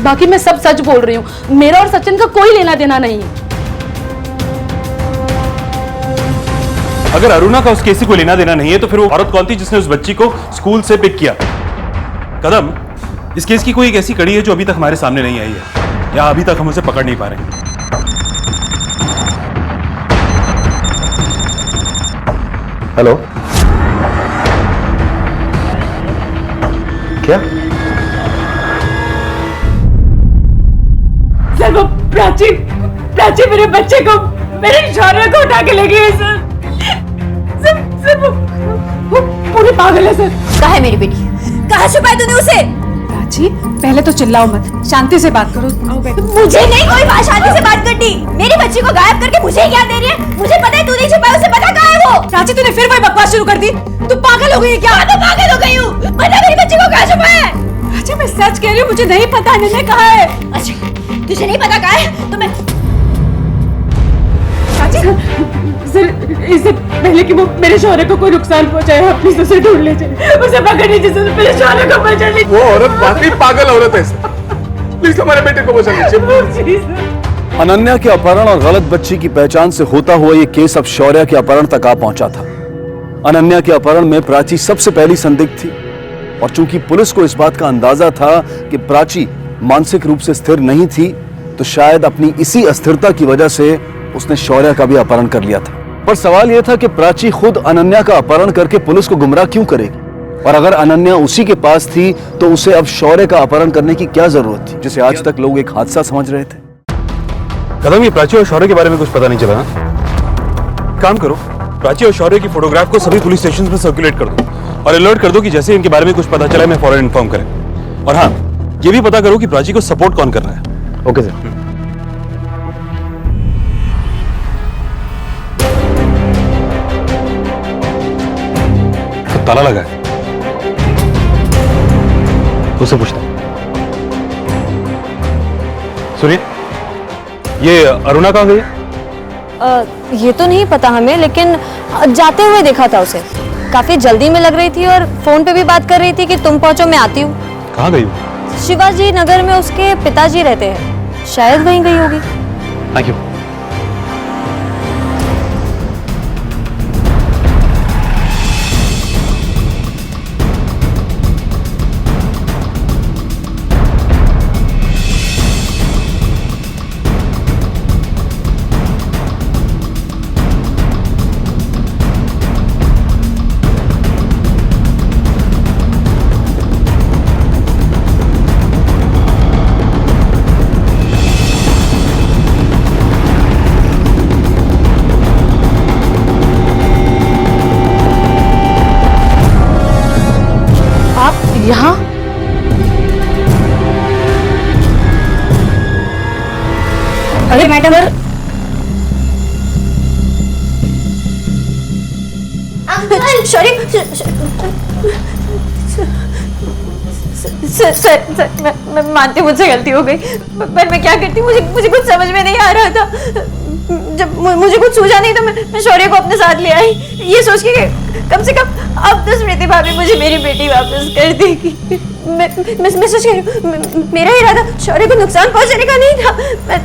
बाकी मैं सब सच बोल रही हूँ, मेरा और सचिन का कोई लेना देना नहीं है। अगर अरुणा का उस केस से कोई लेना देना नहीं है तो फिर वो औरत कौन थी जिसने उस बच्ची को स्कूल से पिक किया? कदम, इस केस की कोई एक ऐसी कड़ी है जो अभी तक हमारे सामने नहीं आई है, या अभी तक हम उसे पकड़ नहीं पा रहे हैं। हेलो, क्या? सर वो प्राची मेरे बच्चे को, मेरे शौर्य को उठा के ले गई है सर। सर वो पूरी पागल है सर। कहाँ है मेरी बेटी? कहाँ छुपाई तूने उसे? प्राची, पहले तो चिल्लाओ मत, शांति से बात करो। आओ बैठो। मुझे नहीं कोई बात शांति से बात करनी। मेरी बच्ची को गायब करके मुझे क्या दे रही है? मुझे पता है तू नहीं छुपाई, उसे पता कहाँ है वो? प्राची, तूने फिर वही बकवास शुरू कर दी। तू पागल हो गई है क्या? तो पागल हो गई हूँ। बता मेरी बच्ची को कहाँ छुपाया है? प्राची, मैं सच कह रही हूँ, मुझे नहीं पता अनन्या कहाँ है। अच्छा, तुझे नहीं पता कहाँ है तो मैं सर, इससे पहले कि वो मेरे शौर्य को कोई नुकसान पहुंचाए, आप प्लीज उसे ढूंढ लीजिए, उसे पकड़ लीजिए, मेरे शौर्य को बचा लीजिए। वो औरत वाकई पागल औरत है सर। प्लीज हमारे बेटे को बचा लीजिए। अनन्या के अपहरण और गलत बच्ची की पहचान से होता हुआ ये केस अब शौर्य के अपहरण तक आ पहुंचा था। अनन्या के अपहरण में प्राची सबसे पहली संदिग्ध थी, और चूंकि पुलिस को इस बात का अंदाजा था कि प्राची मानसिक रूप से स्थिर नहीं थी, तो शायद अपनी इसी अस्थिरता की वजह से उसने शौर्य का भी अपहरण कर लिया था। पर सवाल यह था कि प्राची खुद अनन्या का अपहरण करके पुलिस को गुमराह क्यों करेगी, और अगर अनन्या उसी के पास थी तो उसे अब शौर्य का अपहरण करने की क्या जरूरत थी, जिसे आज तक लोग एक हादसा समझ रहे थे। कदम, ये प्राची और शौर्य के बारे में कुछ पता नहीं चला ना? काम करो, प्राची और शौर्य की फोटोग्राफ को सभी पुलिस स्टेशन में सर्कुलेट कर दो और अलर्ट कर दो कि जैसे इनके बारे में कुछ पता चला मैं फौरन इन्फॉर्म करें। और हाँ, ये भी पता करो कि प्राची को सपोर्ट कौन कर रहा है। Okay sir. ताला लगा है, उससे पूछता हूं। सुनिए, ये अरुणा कहाँ गई है? ये तो नहीं पता हमें, लेकिन जाते हुए देखा था उसे। काफी जल्दी में लग रही थी और फोन पे भी बात कर रही थी कि तुम पहुंचो मैं आती हूँ। कहाँ गई हो? शिवाजी नगर में उसके पिताजी रहते हैं, शायद वहीं गई होगी। Thank you. यहाँ? अरे मैडम, सॉरी सर, मैं मानती हूँ मुझसे गलती हो गई, पर मैं क्या करती, मुझे कुछ समझ में नहीं आ रहा था। जब मुझे कुछ सूझा नहीं तो मैं शौर्य को अपने साथ ले आई, ये सोच के कम से कम अब तो स्मृति भाभी मुझे मेरी बेटी वापस कर देगी। मैं सोच के मेरा इरादा शौर्य को नुकसान पहुंचाने का नहीं था,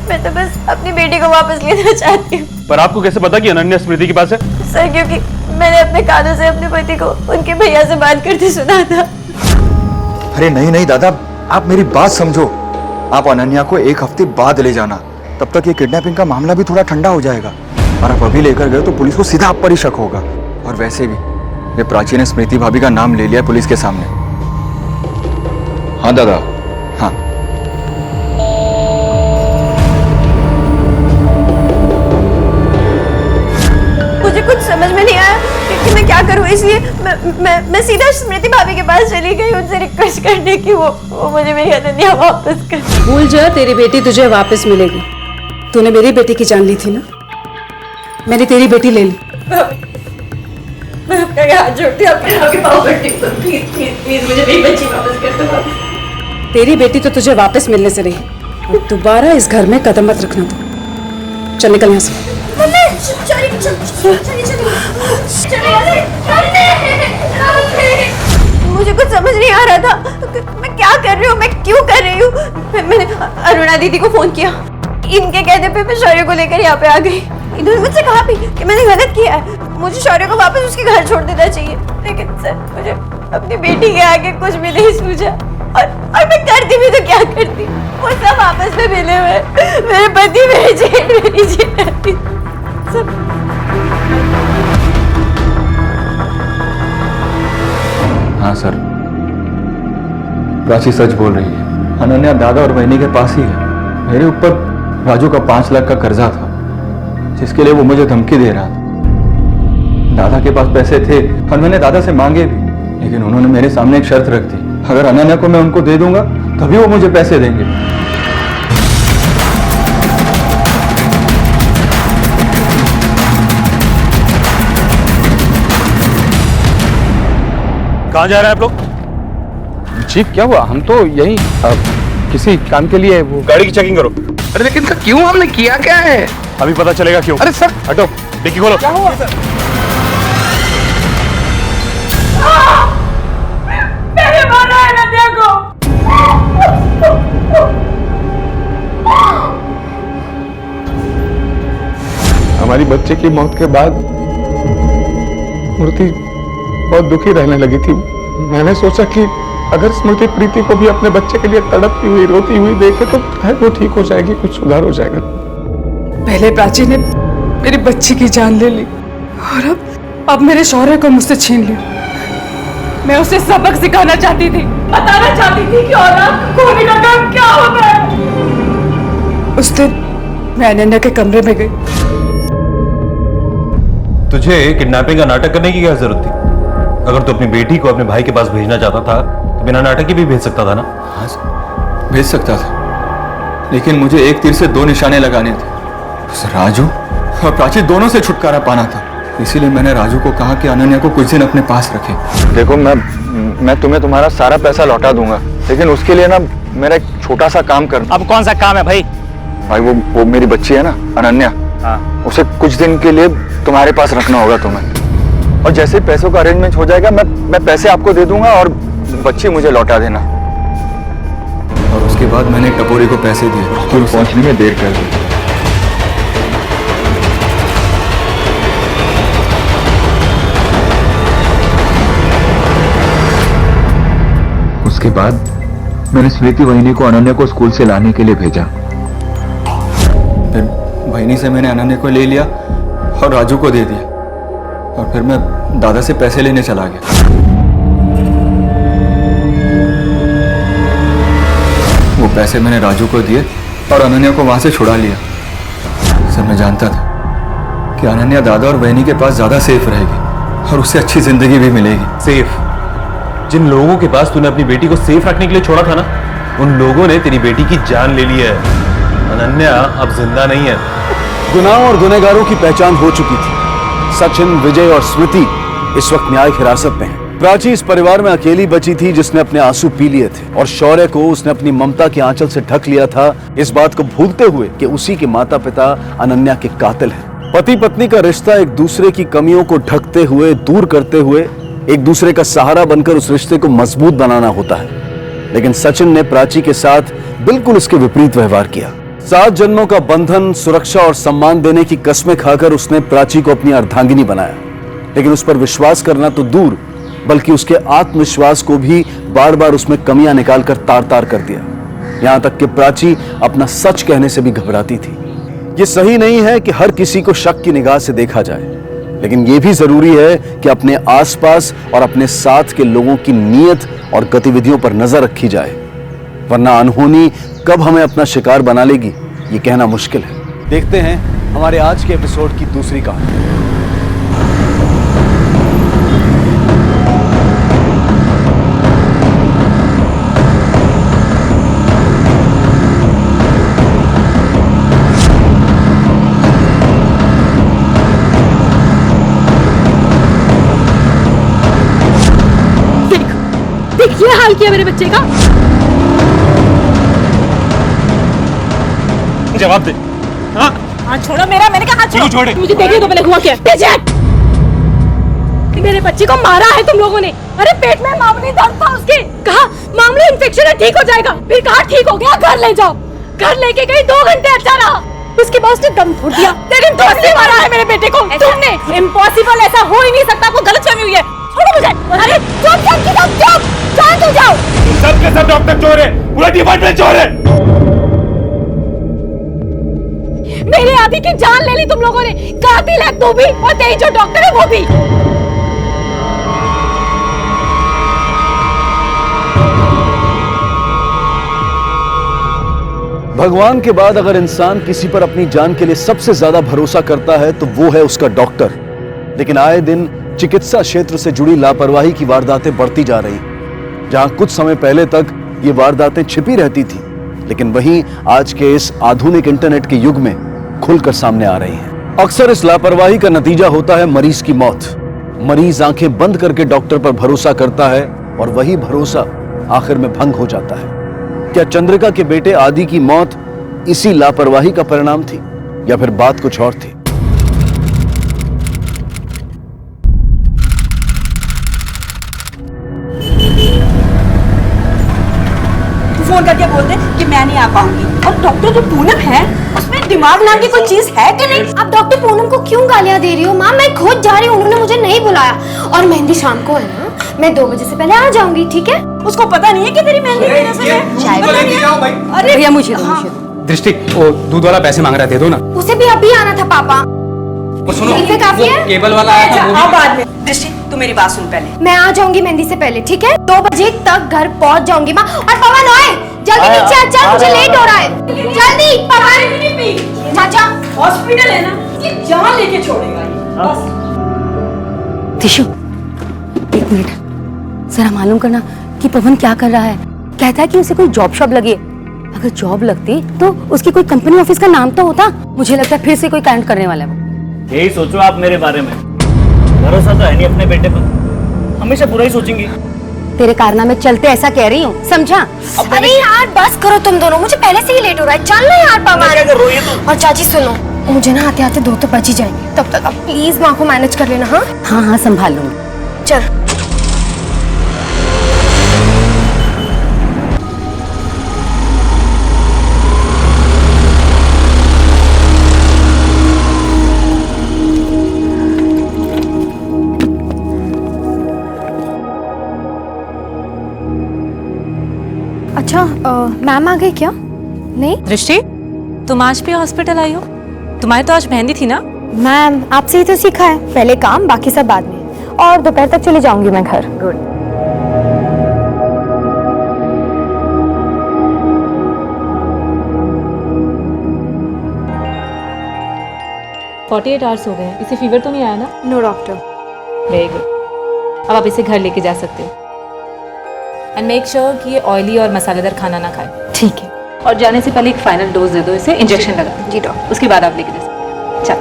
मैं तो बस अपनी बेटी को वापस लेना चाहती हूँ। पर आपको कैसे पता कि अनन्या स्मृति के पास है? सर, क्योंकि मैंने अपने कानों से अपने पति को उनके भैया से बात करते सुना था। अरे नहीं दादा, आप मेरी बात समझो। आप अनन्या को एक हफ्ते बाद ले जाना, तब तक ये किडनैपिंग का मामला भी थोड़ा ठंडा हो जाएगा। और आप अभी लेकर गए तो पुलिस को सीधा आप पर ही शक होगा। और वैसे भी ये प्राची ने स्मृति भाभी का नाम ले लिया पुलिस के सामने। हाँ दादा, हाँ। मुझे कुछ समझ में नहीं आया कि मैं क्या करूं, इसलिए मैं सीधा स्मृति भाभी के पास चली गई उनसे रिक्वेस्ट करने की वो मुझे मेरी अनन्या वापस कर। भूल जा, तेरी बेटी तुझे वापस मिलेगी। तूने मेरी बेटी की जान ली थी ना, मैंने तेरी बेटी ले ली। मैं आपका हाथ जोड़ती हूँ, आपके पाँव पड़ती हूँ, प्लीज मुझे मेरी बच्ची वापस कर दो। तेरी बेटी तो तुझे वापस मिलने से रही, और दोबारा इस घर में कदम मत रखना। तो चल निकल यहाँ से। मुझे कुछ समझ नहीं आ रहा था, मैं क्या कर रही हूँ, मैं क्यों कर रही हूँ। मैंने अरुणा दीदी को फोन किया, इनके कहने पे मैं शौर्य को लेकर यहाँ पे आ गई। इन्होंने मुझसे कहा भी कि मैंने गलत किया है, मुझे शौर्य को वापस उसके घर छोड़ देना चाहिए, लेकिन सर मुझे अपनी बेटी के आगे कुछ भी नहीं सूझा। और मैं करती भी तो क्या करती, वो सब आपस में मिले हुए, मेरे पति मेरी जेल सब। हाँ सर, प्राची सच बोल रही है। अनन्या दादा और बहनी के पास ही है। मेरे ऊपर राजू का 5 लाख का कर्जा था, जिसके लिए वो मुझे धमकी दे रहा था। दादा के पास पैसे थे और मैंने दादा से मांगे भी, लेकिन उन्होंने मेरे सामने एक शर्त रख दी, अगर अनन्या को मैं उनको दे दूंगा तभी वो मुझे पैसे देंगे। कहाँ जा रहे हैं आप लोग? जी क्या हुआ? हम तो यही किसी काम के लिए वो गाड़ी की चेकिंग करो। अरे लेकिन सर क्यों? हमने किया क्या है? अभी पता चलेगा क्यों। अरे सर हटो, डिक्की खोलो। क्या हुआ? मैंने मारा है अनन्या को। हमारी बच्चे की मौत के बाद स्मृति बहुत दुखी रहने लगी थी। मैंने सोचा कि अगर स्मृति प्रीति को भी अपने बच्चे के लिए तड़पती हुई रोती हुई देखे तो शायद वो ठीक हो जाएगी, कुछ सुधार हो जाएगा। पहले प्राची ने मेरी बच्ची की जान ले ली और अब मेरे शौर्य को मुझसे छीन लिया। मैं उसे सबक सिखाना चाहती थी, बताना चाहती थी कि औलाद को खोने का काम क्या होता है। उस दिन मैं अनन्या के कमरे में गई। तुझे किडनैपिंग का नाटक करने की क्या जरूरत थी? अगर तू अपनी बेटी को अपने भाई के पास भेजना चाहता था तो बिना नाटक के भी भेज सकता था ना? हाँ सर, भेज सकता था, लेकिन मुझे एक तीर से 2 निशाने लगाने थे। उस राजू और प्राची दोनों से छुटकारा पाना था। इसीलिए मैंने राजू को कहा कि अनन्या को कुछ दिन अपने पास रखे। देखो मैं तुम्हें तुम्हारा सारा पैसा लौटा दूंगा, लेकिन उसके लिए ना मेरा एक छोटा सा काम करना। अब कौन सा काम है भाई? भाई वो मेरी बच्ची है ना अनन्या, उसे कुछ दिन के लिए तुम्हारे पास रखना होगा तुम्हें। और जैसे पैसों का अरेंजमेंट हो जाएगा मैं पैसे आपको दे दूंगा और बच्ची मुझे लौटा देना। और उसके बाद मैंने टपोरी को पैसे दिए और पहुंचने में देर कर दी। उसके बाद मैंने स्मृति वहिनी को अनन्या को स्कूल से लाने के लिए भेजा। फिर वहिनी से मैंने अनन्या को ले लिया और राजू को दे दिया, और फिर मैं दादा से पैसे लेने चला गया। वो पैसे मैंने राजू को दिए और अनन्या को वहां से छुड़ा लिया। सर मैं जानता था कि अनन्या दादा और बहनी के पास ज्यादा सेफ रहेगी और उससे अच्छी जिंदगी भी मिलेगी। सेफ? जिन लोगों के पास तूने अपनी बेटी को सेफ रखने के लिए छोड़ा था ना, उन लोगों ने तेरी बेटी की जान ले ली है। अनन्या अब जिंदा नहीं है। गुनाह और गुनहगारों की पहचान हो चुकी थी। सचिन, विजय और स्मृति इस वक्त न्यायिक हिरासत में हैं। प्राची इस परिवार में अकेली बची थी जिसने अपने आंसू पी लिए थे, और शौर्य को उसने अपनी ममता के आंचल से ढक लिया था, इस बात को भूलते हुए कि उसी के माता पिता अनन्या के कातिल हैं। पति पत्नी का रिश्ता एक दूसरे की कमियों को ढकते हुए, दूर करते हुए, एक दूसरे का सहारा बनकर उस रिश्ते को मजबूत बनाना होता है। लेकिन सचिन ने प्राची के साथ बिल्कुल इसके विपरीत व्यवहार किया। 7 जन्मों का बंधन, सुरक्षा और सम्मान देने की कस्में खाकर उसने प्राची को अपनी अर्धांगिनी बनाया, लेकिन उस पर विश्वास करना तो दूर, बल्कि उसके आत्मविश्वास को भी बार बार उसमें कमियां निकालकर तार तार कर दिया। यहां तक कि प्राची अपना सच कहने से भी घबराती थी। यह सही नहीं है कि हर किसी को शक की निगाह से देखा जाए, लेकिन यह भी जरूरी है कि अपने आसपास और अपने साथ के लोगों की नीयत और गतिविधियों पर नजर रखी जाए, वरना अनहोनी कब हमें अपना शिकार बना लेगी ये कहना मुश्किल है। देखते हैं हमारे आज के एपिसोड की दूसरी कहानी। देख ये हाल किया मेरे बच्चे का। जवाब दे। हाँ हाथ छोड़ो मेरा, मैंने कहा हाथ छोड़ो। मुझे देखिए तो पहले हुआ क्या। मेरे बच्चे को मारा है तुम लोगों ने। अरे पेट में मामूली दर्द था उसके, कहा मामूली इन्फेक्शन है ठीक हो जाएगा, फिर कहा ठीक हो गया घर ले जाओ। घर लेके गई 2 घंटे अच्छा रहा, उसके बाद उसने दम तोड़ दिया। तेरी दोस्त ने मारा है मेरे बेटे को, तुमने। इम्पॉसिबल, ऐसा हो ही नहीं सकता, आपको गलतफहमी हुई है। छोड़ो मुझे। अरे चुप चुप चुप चुप, जाओ तुम जाओ। सब के सब डॉक्टर चोर है, पूरा डिपार्टमेंट चोर है। मेरी आदि की जान ले ली तुम लोगों ने। कातिल है तू भी और तेरी जो डॉक्टर है वो भी। भगवान के बाद अगर इंसान किसी पर अपनी जान के लिए सबसे ज्यादा भरोसा करता है तो वो है उसका डॉक्टर। लेकिन आए दिन चिकित्सा क्षेत्र से जुड़ी लापरवाही की वारदातें बढ़ती जा रही। जहां कुछ समय पहले तक ये वारदातें छिपी रहती थी, लेकिन वहीं आज के इस आधुनिक इंटरनेट के युग में खुलकर सामने आ रही हैं। अक्सर इस लापरवाही का नतीजा होता है मरीज की मौत। मरीज आंखें बंद करके डॉक्टर पर भरोसा करता है और वही भरोसा आखिर में भंग हो जाता है। क्या चंद्रिका के बेटे आदि की मौत इसी लापरवाही का परिणाम थी या फिर बात कुछ और थी? फोन करके बोलते कि मैं नहीं आ पाऊंगी। और डॉक्टर जो पूनम है उसमें दिमाग नाम की कोई चीज है कि नहीं? आप डॉक्टर पूनम को क्यों गालियां दे रही हो माँ? मैं खुद जा रही हूँ, उन्होंने मुझे नहीं बुलाया। और मेहंदी शाम को है ना, मैं 2 बजे से पहले आ जाऊंगी, ठीक है? उसको पता नहीं है कि तेरी मेहंदी की रस्म है। अरे भैया मुझे दृष्टि, वो दूध वाला पैसे मांग रहा, दे दो ना। उसे भी अभी आना था पापा। सुनो, इनसे काफी है? केबल वाला आया था, वो भी- बाद में। दृष्टि तू मेरी बात सुन पहले। मैं आ जाऊंगी मेहंदी से पहले, ठीक है? 2 बजे तक घर पहुंच जाऊंगी माँ। और पवन ओए, जल्दी नीचे आ, चल मुझे लेट हो रहा है। जल्दी पवन, चाचा हॉस्पिटल है ना, ये जान लेके छोड़ेगा ये। बस दिशु, 1 मिनट जरा मालूम करना कि पवन क्या कर रहा है। कहता है कि उसे कोई जॉब शॉप लगी है। अगर जॉब लगती तो उसकी कोई कंपनी ऑफिस का नाम तो होता। मुझे लगता है फिर से कोई कांड करने वाला है वो। यही सोचो आप मेरे बारे में। भरोसा तो है नहीं अपने बेटे पर, हमेशा बुरा ही सोचेंगी। तेरे कारनामे चलते ऐसा कह रही हूँ, समझा? अरे यार बस करो तुम दोनों, मुझे पहले से ही लेट हो रहा है। चल ना यार पवन। और चाची सुनो, मुझे ना आते आते 2 तो बज ही जाएंगे। तब तक आप प्लीज माँ को मैनेज कर लेना। हाँ हाँ हाँ, संभाल लूंगी। चल। अच्छा मैम आ गई क्या? नहीं दृष्टि, तुम आज भी हॉस्पिटल आई हो? तुम्हारी तो आज मेहंदी थी ना? मैम, आपसे ही तो सीखा है, पहले काम बाकी सब बाद में। और दोपहर तक चली जाऊंगी मैं घर। गुड। 48 आवर्स हो गए हैं, इसे फीवर तो नहीं आया ना? No doctor. Very good. अब आप इसे घर लेके जा सकते हो। एंड मेक श्योर कि ये ऑयली और मसालेदार खाना ना खाए। ठीक है। और जाने से पहले एक फाइनल डोज दे दो इसे, इंजेक्शन लगा। जी डॉक्टर। उसके बाद आप लेके जा सकते हो। चल।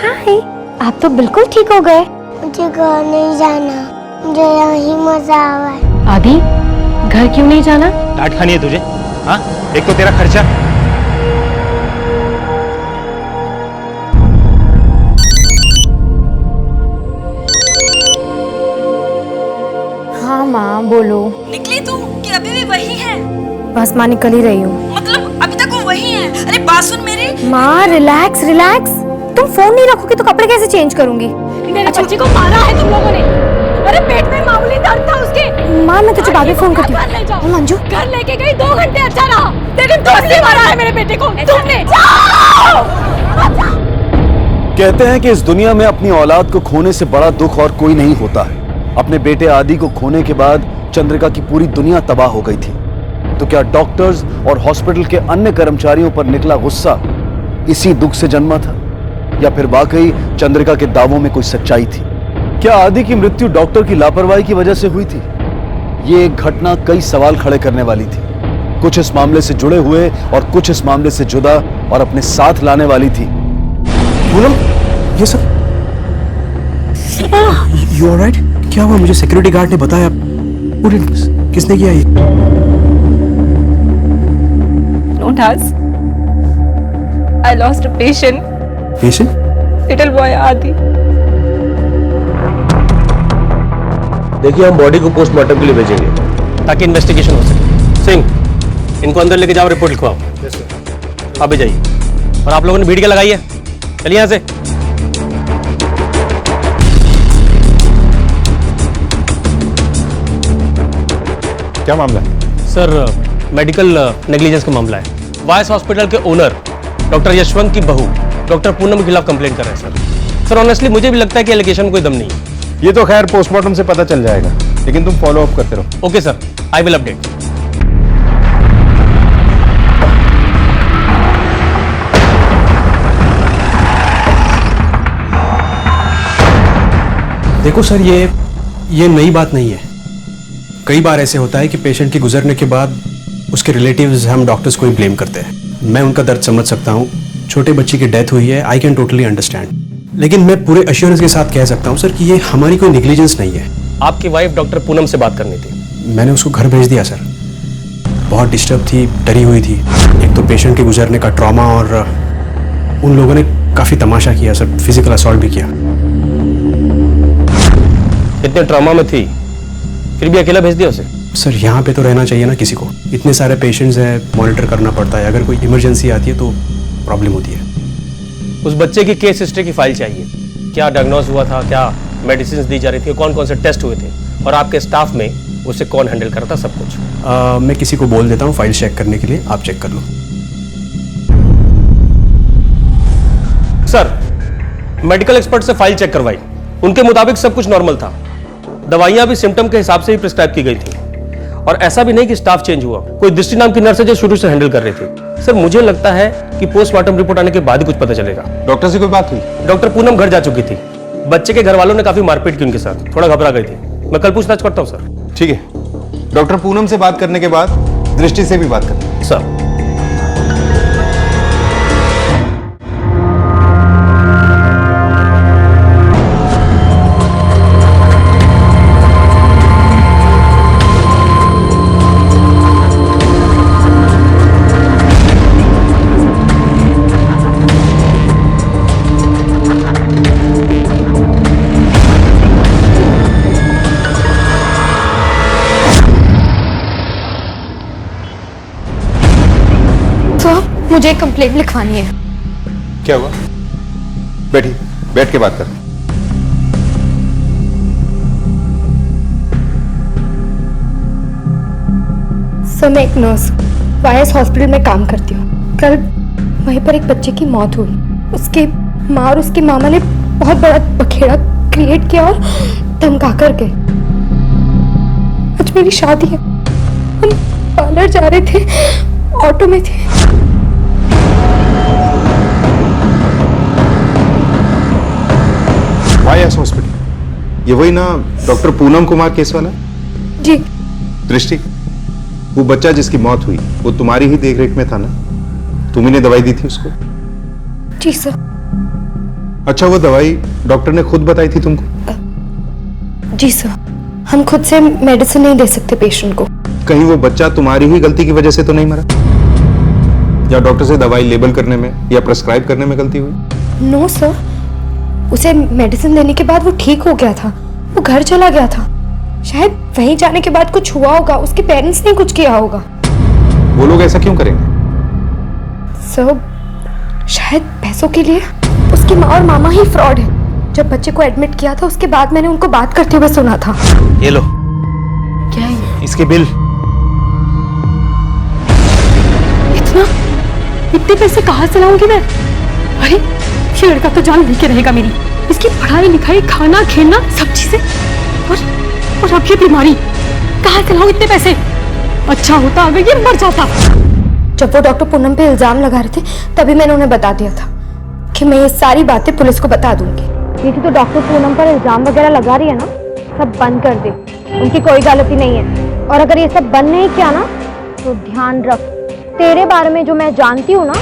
हाय, आप तो बिल्कुल ठीक हो गए। मुझे घर नहीं जाना, मुझे यहीं मजा आ रहा है। आदि, घर क्यों नहीं जाना? डांट खानी है तुझे? हाँ, एक तो तेरा खर्चा। हाँ माँ बोलो। निकली तू कि अभी भी वही है? बस माँ निकल ही रही हूँ। मतलब अभी तक वो वही है? अरे बात सुन मेरी। माँ रिलैक्स रिलैक्स। तुम फोन नहीं रखोगी तो कपड़े कैसे चेंज करूंगी? मेरे बच्चे को मारा है तुम लोगों ने। अरे पेट में मामूली दर्द था उसके। माँ मैं तुझे बाद में फोन करती हूँ। मंजू घर लेके गई, 2 घंटे अच्छा रहा। तेरे दोस्त ने मारा है मेरे बेटे को, तुमने। कहते हैं कि इस दुनिया में अपनी औलाद को खोने से बड़ा दुख और कोई नहीं होता है। अपने बेटे आदि को खोने के बाद चंद्रिका की पूरी दुनिया तबाह हो गई थी। तो क्या डॉक्टर्स और हॉस्पिटल के अन्य कर्मचारियों पर निकला गुस्सा इसी दुख से जन्मा था, या फिर वाकई चंद्रिका के दावों में कोई सच्चाई थी? क्या आदि की मृत्यु डॉक्टर की लापरवाही की वजह से हुई थी? ये एक घटना कई सवाल खड़े करने वाली थी। कुछ इस मामले से जुड़े हुए और कुछ इस मामले से जुदा और अपने साथ लाने वाली थी। पूनम, ये सब यू ऑलराइट? क्या हुआ? मुझे सिक्योरिटी गार्ड ने बताया। किसने किया ये? Don't ask. I lost a patient. Patient? Little boy आदि। देखिए, हम बॉडी को पोस्टमार्टम के लिए भेजेंगे ताकि इन्वेस्टिगेशन हो सके। सिंह, इनको अंदर लेके जाओ, रिपोर्ट लिखवाओ। आप भी जाइए। और आप लोगों ने भीड़ क्या लगाई है? चलिए यहाँ से। क्या मामला है? सर मेडिकल नेग्लिजेंस का मामला है। वायस हॉस्पिटल के ओनर डॉक्टर यशवंत की बहू डॉक्टर पूनम के खिलाफ कंप्लेंट कर रहे हैं सर ऑनेस्टली मुझे भी लगता है कि एलिगेशन कोई दम नहीं है। ये तो खैर पोस्टमार्टम से पता चल जाएगा, लेकिन तुम फॉलो अप करते रहो। Okay sir, I will update. देखो सर, ये नई बात नहीं है। कई बार ऐसे होता है कि पेशेंट के गुजरने के बाद उसके रिलेटिव्स हम डॉक्टर्स को ही ब्लेम करते हैं। मैं उनका दर्द समझ सकता हूँ, छोटे बच्चे की डेथ हुई है, आई कैन टोटली अंडरस्टैंड। लेकिन मैं पूरे अश्योरेंस के साथ कह सकता हूँ सर कि ये हमारी कोई नेग्लिजेंस नहीं है। आपकी वाइफ डॉक्टर पूनम से बात करनी थी, मैंने उसको घर भेज दिया सर। बहुत डिस्टर्ब थी, डरी हुई थी। एक तो पेशेंट के गुजरने का ट्रॉमा और उन लोगों ने काफ़ी तमाशा किया सर, फिजिकल असॉल्ट भी किया। इतने ट्रॉमा में थी फिर भी अकेला भेज दिया उसे? सर यहाँ पे तो रहना चाहिए ना किसी को, इतने सारे पेशेंट्स हैं, मॉनिटर करना पड़ता है। अगर कोई इमरजेंसी आती है तो प्रॉब्लम होती है। उस बच्चे की केस हिस्ट्री की फाइल चाहिए, क्या डायग्नोज हुआ था, क्या मेडिसिन दी जा रही थी, कौन कौन से टेस्ट हुए थे और आपके स्टाफ में उसे कौन हैंडल करता, सब कुछ। मैं किसी को बोल देता हूँ फाइल चेक करने के लिए, आप चेक कर लो। सर मेडिकल एक्सपर्ट से फाइल चेक करवाई, उनके मुताबिक सब कुछ नॉर्मल था। दवाइयां भी सिम्टम के हिसाब से ही प्रिस्क्राइब की गई थी और ऐसा भी नहीं कि स्टाफ चेंज हुआ। कोई दृष्टि नाम की नर्स है जो शुरू से हैंडल कर रही थी। सर मुझे लगता है कि पोस्टमार्टम रिपोर्ट आने के बाद ही कुछ पता चलेगा। डॉक्टर से कोई बात हुई? डॉक्टर पूनम घर जा चुकी थी, बच्चे के घर वालों ने काफी मारपीट की उनके साथ, थोड़ा घबरा गई थी। मैं कल पूछताछ करता हूँ सर। ठीक है, डॉक्टर पूनम से बात करने के बाद दृष्टि से भी बात करते हैं। सर मुझे एक कंप्लेंट लिखवानी है। क्या हुआ? बैठिए, बैठ के बात कर। सर मैं एक नर्स वायस हॉस्पिटल में काम करती हूँ। कल वहीं पर एक बच्चे की मौत हुई। उसकी माँ और उसके मामा ने बहुत बड़ा बखेड़ा क्रिएट किया और धमका कर गए। आज मेरी शादी है, हम पार्लर जा रहे थे, ऑटो में थे। वायस हॉस्पिटल, ये वही ना डॉक्टर पूनम कुमार केस वाला? जी। दृष्टि, वो बच्चा जिसकी मौत हुई वो तुम्हारी ही देखरेख में था ना? तुम ही ने दवाई दी थी उसको? जी सर। अच्छा, वो दवाई डॉक्टर ने खुद बताई थी तुमको? जी सर, हम खुद से मेडिसिन नहीं दे सकते पेशेंट को। कहीं वो बच्चा तुम्हारी ही गलती की वजह से तो नहीं मरा, या डॉक्टर से दवाई लेबल करने में या प्रेस्क्राइब करने में गलती हुई? नो सर, उसे मेडिसिन देने के बाद वो ठीक हो गया था, वो घर चला गया था। शायद वहीं जाने के बाद कुछ हुआ होगा, उसके पेरेंट्स ने कुछ किया होगा। वो लोग ऐसा क्यों करेंगे? सर शायद पैसों के लिए। उसकी माँ और मामा ही फ्रॉड है। जब बच्चे को एडमिट किया था उसके बाद मैंने उनको बात करते हुए सुना था। ये लो। क्या है? इसके बिल। इतने पैसे कहाँ से लाऊंगी मैं? अरे ये लड़का तो जान लेके रहेगा मेरी। इसकी पढ़ाई लिखाई, खाना खेलना, सब चीजें, और अब ये बीमारी। कहाँ से लाऊं इतने पैसे? अच्छा होता अगर ये मर जाता। जब वो डॉक्टर पूनम पे इल्जाम लगा रहे थे तभी मैंने उन्हें बता दिया था कि मैं ये सारी बातें पुलिस को बता दूंगी। दीदी तो डॉक्टर पूनम पर इल्जाम वगैरह लगा रही है ना, सब बंद कर दे। उनकी कोई गलती नहीं है। और अगर ये सब बंद नहीं किया ना तो ध्यान रख, तेरे बारे में जो मैं जानती हूँ ना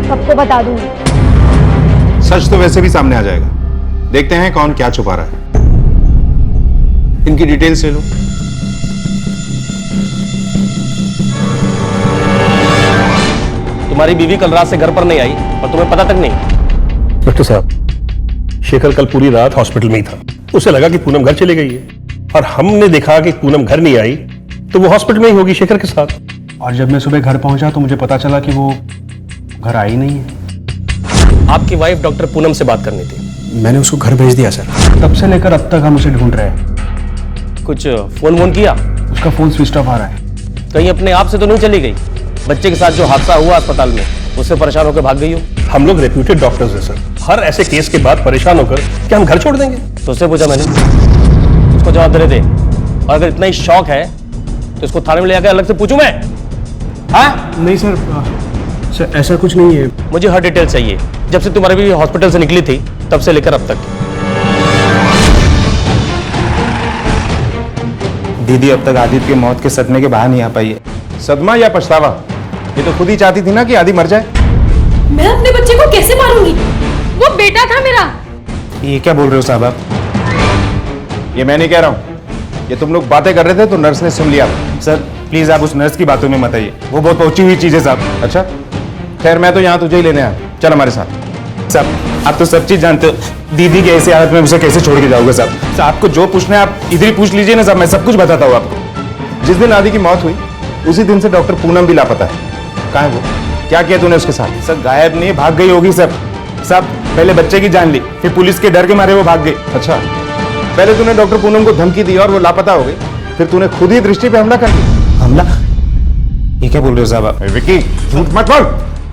सबको बता दूंगी। सच तो वैसे भी सामने आ जाएगा। देखते हैं कौन क्या छुपा रहा है। इनकी डिटेल्स ले लो। तुम्हारी बीवी कल रात से घर पर नहीं आई और तुम्हें पता तक नहीं? डॉक्टर साहब, शेखर कल पूरी रात हॉस्पिटल में ही था। उसे लगा कि पूनम घर चली गई है और हमने देखा कि पूनम घर नहीं आई तो वो हॉस्पिटल में ही होगी शेखर के साथ। और जब मैं सुबह घर पहुंचा तो मुझे पता चला कि वो घर आई नहीं है। आपकी वाइफ डॉक्टर पूनम से बात करनी थी। मैंने उसको घर भेज दिया सर। तब से लेकर अब तक हम उसे ढूंढ रहे हैं। कुछ फोन वोन किया? उसका फोन स्विच ऑफ आ रहा है। कहीं अपने आप से तो नहीं चली गई? बच्चे के साथ जो हादसा हुआ अस्पताल में, उससे परेशान होकर भाग गई हो? हम लोग रेप्यूटेड डॉक्टर्स हैं सर, हर ऐसे केस के बाद परेशान होकर क्या हम घर छोड़ देंगे? तो उससे पूछा मैंने, उसको जवाब दे। और अगर इतना ही शौक है तो इसको थाने में ले जाकर अलग से पूछूं मैं? हाँ? नहीं सर, सर ऐसा कुछ नहीं है। मुझे हर डिटेल चाहिए, जब से तुम्हारी भी हॉस्पिटल से निकली थी तब से लेकर अब तक। दीदी अब तक आदित्य की मौत के सदमे के बाहर नहीं आ पाई है। सदमा या पछतावा? ये तो खुद ही चाहती थी ना कि आदि मर जाए। मैं अपने बच्चे को कैसे मारूंगी? वो बेटा था मेरा। ये क्या बोल रहे हो साहब आप? ये मैं नहीं कह रहा हूँ, ये तुम लोग बातें कर रहे थे तो नर्स ने सुन लिया। सर प्लीज आप उस नर्स की बातों में मत आइए, वो बहुत पहुंची हुई चीज है साहब। अच्छा खैर, मैं तो यहाँ तुझे ही लेने आया, चल हमारे साथ। साहब आप तो सब चीज जानते हो, दीदी की ऐसी हालत में मुझे कैसे छोड़ के जाओगे साहब? आपको जो पूछना है आप इधर ही पूछ लीजिए ना साहब, मैं सब कुछ बताता हूँ आपको। जिस दिन आदि की मौत हुई उसी दिन से डॉक्टर पूनम भी लापता है। कहाँ है वो? क्या किया तूने उसके साथ? सर गायब नहीं, भाग गई होगी सर। साहब पहले बच्चे की जान ली, फिर पुलिस के डर के मारे वो भाग गई। अच्छा, पहले तूने डॉक्टर पूनम को धमकी दी और वो लापता हो गई, फिर तूने खुद ही दृष्टि पे हमला कर दिया। हमला? ये क्या बोल रहे हो साहब आप? विकी झूठ मत बोल।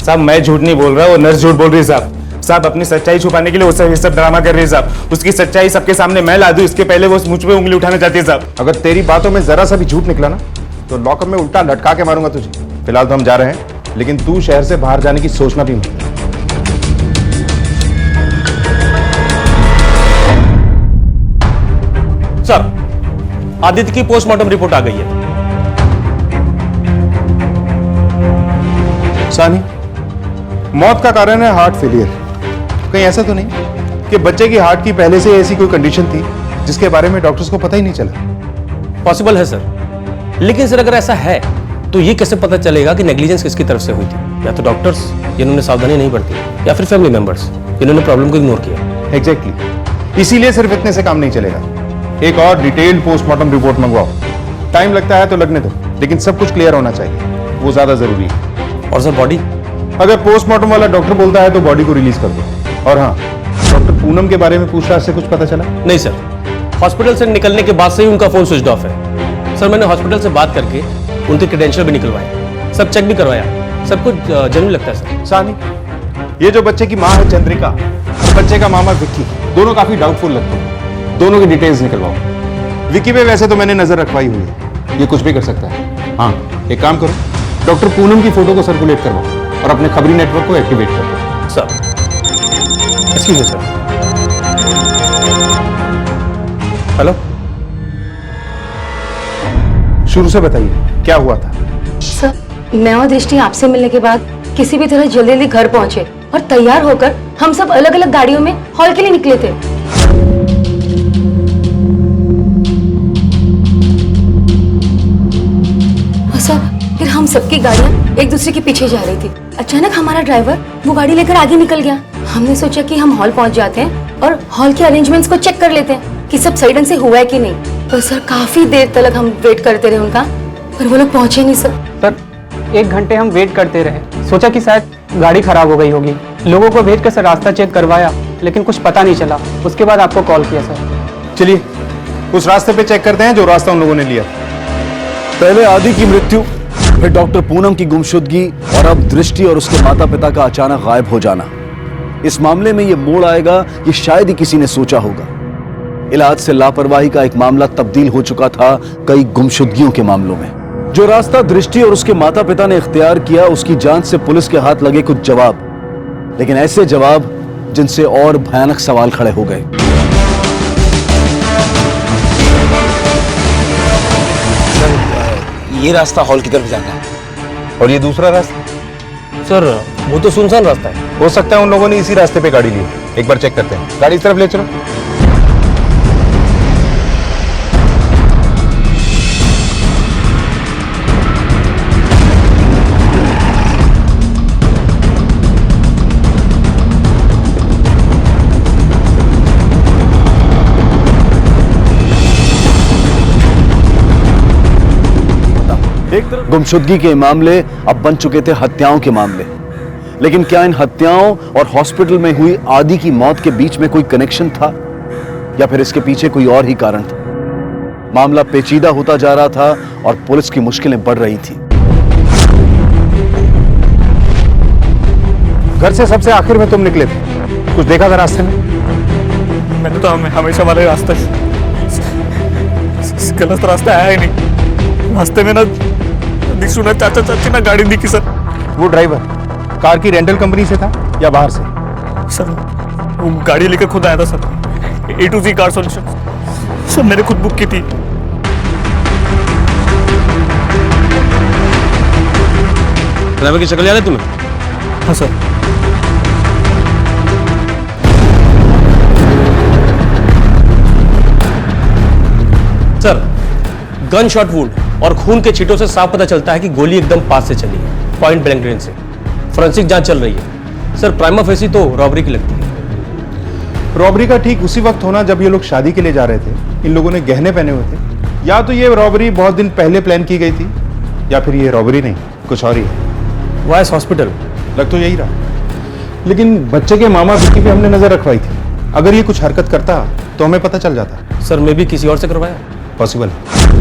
साहब मैं झूठ नहीं बोल रहा, वो नर्स झूठ बोल रही है साहब। साहब अपनी सच्चाई छुपाने के लिए वो सब ड्रामा कर रही है साहब। उसकी सच्चाई सबके सामने मैं ला दूं, इसके पहले वो मुझ पे उंगली उठाना चाहती है साहब। अगर तेरी बातों में जरा सा भी झूठ निकला ना तो लॉकअप में उल्टा लटका के मारूंगा तुझे। फिलहाल तो हम जा रहे हैं, लेकिन तू शहर से बाहर जाने की सोचना भी मत। सर आदित्य की पोस्टमार्टम रिपोर्ट आ गई है। सानी, मौत का कारण है हार्ट फेलियर। कहीं ऐसा तो नहीं कि बच्चे की हार्ट की पहले से ऐसी कोई कंडीशन थी जिसके बारे में डॉक्टर्स को पता ही नहीं चला? पॉसिबल है सर, लेकिन सर अगर ऐसा है तो ये कैसे पता चलेगा कि नेग्लिजेंस किसकी तरफ से हुई थी? या तो डॉक्टर्स जिन्होंने सावधानी नहीं बरती, या फिर फैमिली मेंबर्स जिन्होंने प्रॉब्लम को इग्नोर किया। एग्जैक्टली, इसीलिए सिर्फ इतने से काम नहीं चलेगा। एक और डिटेल्ड पोस्टमार्टम रिपोर्ट मंगवाओ। टाइम लगता है तो लगने दो, लेकिन सब कुछ क्लियर होना चाहिए, वो ज्यादा जरूरी है। और सर बॉडी? अगर पोस्टमार्टम वाला डॉक्टर बोलता है तो बॉडी को रिलीज कर दो। और हाँ, डॉक्टर पूनम के बारे में पूछताछ से कुछ पता चला? नहीं सर, हॉस्पिटल से निकलने के बाद से ही उनका फोन स्विच ऑफ है। सर मैंने हॉस्पिटल से बात करके उनके क्रेडेंशियल भी निकलवाए, सब चेक भी करवाया, सब कुछ जेन्युइन लगता है सर। सानी, ये जो बच्चे की माँ है चंद्रिका और बच्चे का मामा विक्की, दोनों काफी डाउटफुल लगते हैं। दोनों की डिटेल्स निकलवाओ। विक्की पे वैसे तो मैंने नजर रखवाई हुई है, ये कुछ भी कर सकता है। हाँ एक काम करो, डॉक्टर पूनम की फोटो को सर्कुलेट करवाओ और अपने खबरी नेटवर्क को एक्टिवेट कर दो। Sir excuse me sir. Hello, शुरू से बताइए क्या हुआ था? सर मैं और दृष्टि आपसे मिलने के बाद किसी भी तरह जल्दी जल्दी घर पहुंचे और तैयार होकर हम सब अलग अलग गाड़ियों में हॉल के लिए निकले थे। और सर फिर हम सबकी गाड़ियां एक दूसरे के पीछे जा रही थी। अचानक हमारा ड्राइवर वो गाड़ी लेकर आगे निकल गया। हमने सोचा कि हम हॉल पहुंच जाते हैं और हॉल के अरेंजमेंट्स को चेक कर लेते हैं कि सब सही ढंग से हुआ है कि नहीं। पर सर काफी देर तक हम वेट करते रहे उनका, पर वो लोग पहुंचे नहीं सर। सर 1 घंटे हम वेट करते रहे, सोचा कि शायद गाड़ी खराब हो गई होगी। लोगों को भेजकर सर रास्ता चेक करवाया, लेकिन कुछ पता नहीं चला। उसके बाद आपको कॉल किया सर। चलिए उस रास्ते पे चेक करते हैं जो रास्ता उन लोगों ने लिया। पहले आदि की मृत्यु, फिर डॉक्टर पूनम की गुमशुदगी और अब दृष्टि और उसके माता पिता का अचानक गायब हो जाना। इस मामले में यह मोड़ आएगा ये शायद ही किसी ने सोचा होगा। इलाज से लापरवाही का एक मामला तब्दील हो चुका था कई गुमशुदगियों के मामलों में। जो रास्ता दृष्टि और उसके माता पिता ने इख्तियार किया, उसकी जांच से पुलिस के हाथ लगे कुछ जवाब, लेकिन ऐसे जवाब जिनसे और भयानक सवाल खड़े हो गए। ये रास्ता हॉल की तरफ जाता है और ये दूसरा रास्ता? सर वो तो सुनसान रास्ता है। हो सकता है उन लोगों ने इसी रास्ते पे गाड़ी ली। एक बार चेक करते हैं, गाड़ी इस तरफ ले चलो। गुमशुदगी के मामले अब बन चुके थे हत्याओं के मामले। लेकिन क्या इन हत्याओं और हॉस्पिटल में हुई आदि की मौत के बीच में कोई कनेक्शन था, या फिर इसके पीछे कोई और ही कारण था? मामला पेचीदा होता जा रहा था और पुलिस की मुश्किलें बढ़ रही थी। घर से सबसे आखिर में तुम निकले थे, कुछ देखा था रास्ते में? मैंने तो हमेशा वाले रास्ते गलत रास्ता आया ही नहीं। रास्ते में ना दिशु ना चाचा चाची ना गाड़ी दिखी सर। वो ड्राइवर कार की रेंटल कंपनी से था या बाहर से? सर वो गाड़ी लेकर खुद आया था sir, A to Z car solution. Sir मैंने खुद बुक की थी। ड्राइवर की शक्ल याद है तुम्हें? हाँ sir. Sir gun shot wound और खून के छींटों से साफ पता चलता है कि गोली एकदम पास से चली है, पॉइंट ब्लैंक रेंज से। फोरेंसिक जांच चल रही है सर। प्राइमा फेसी तो रॉबरी की लगती है। रॉबरी का ठीक उसी वक्त होना जब ये लोग शादी के लिए जा रहे थे। इन लोगों ने गहने पहने हुए थे। या तो ये रॉबरी बहुत दिन पहले प्लान की गई थी, या फिर ये रॉबरी नहीं कुछ और ही है। वाइस हॉस्पिटल लग तो यही रहा। लेकिन बच्चे के मामा विक्की पे हमने नजर रखवाई थी। अगर ये कुछ हरकत करता तो हमें पता चल जाता। सर मैं भी किसी और से करवाया। पॉसिबल।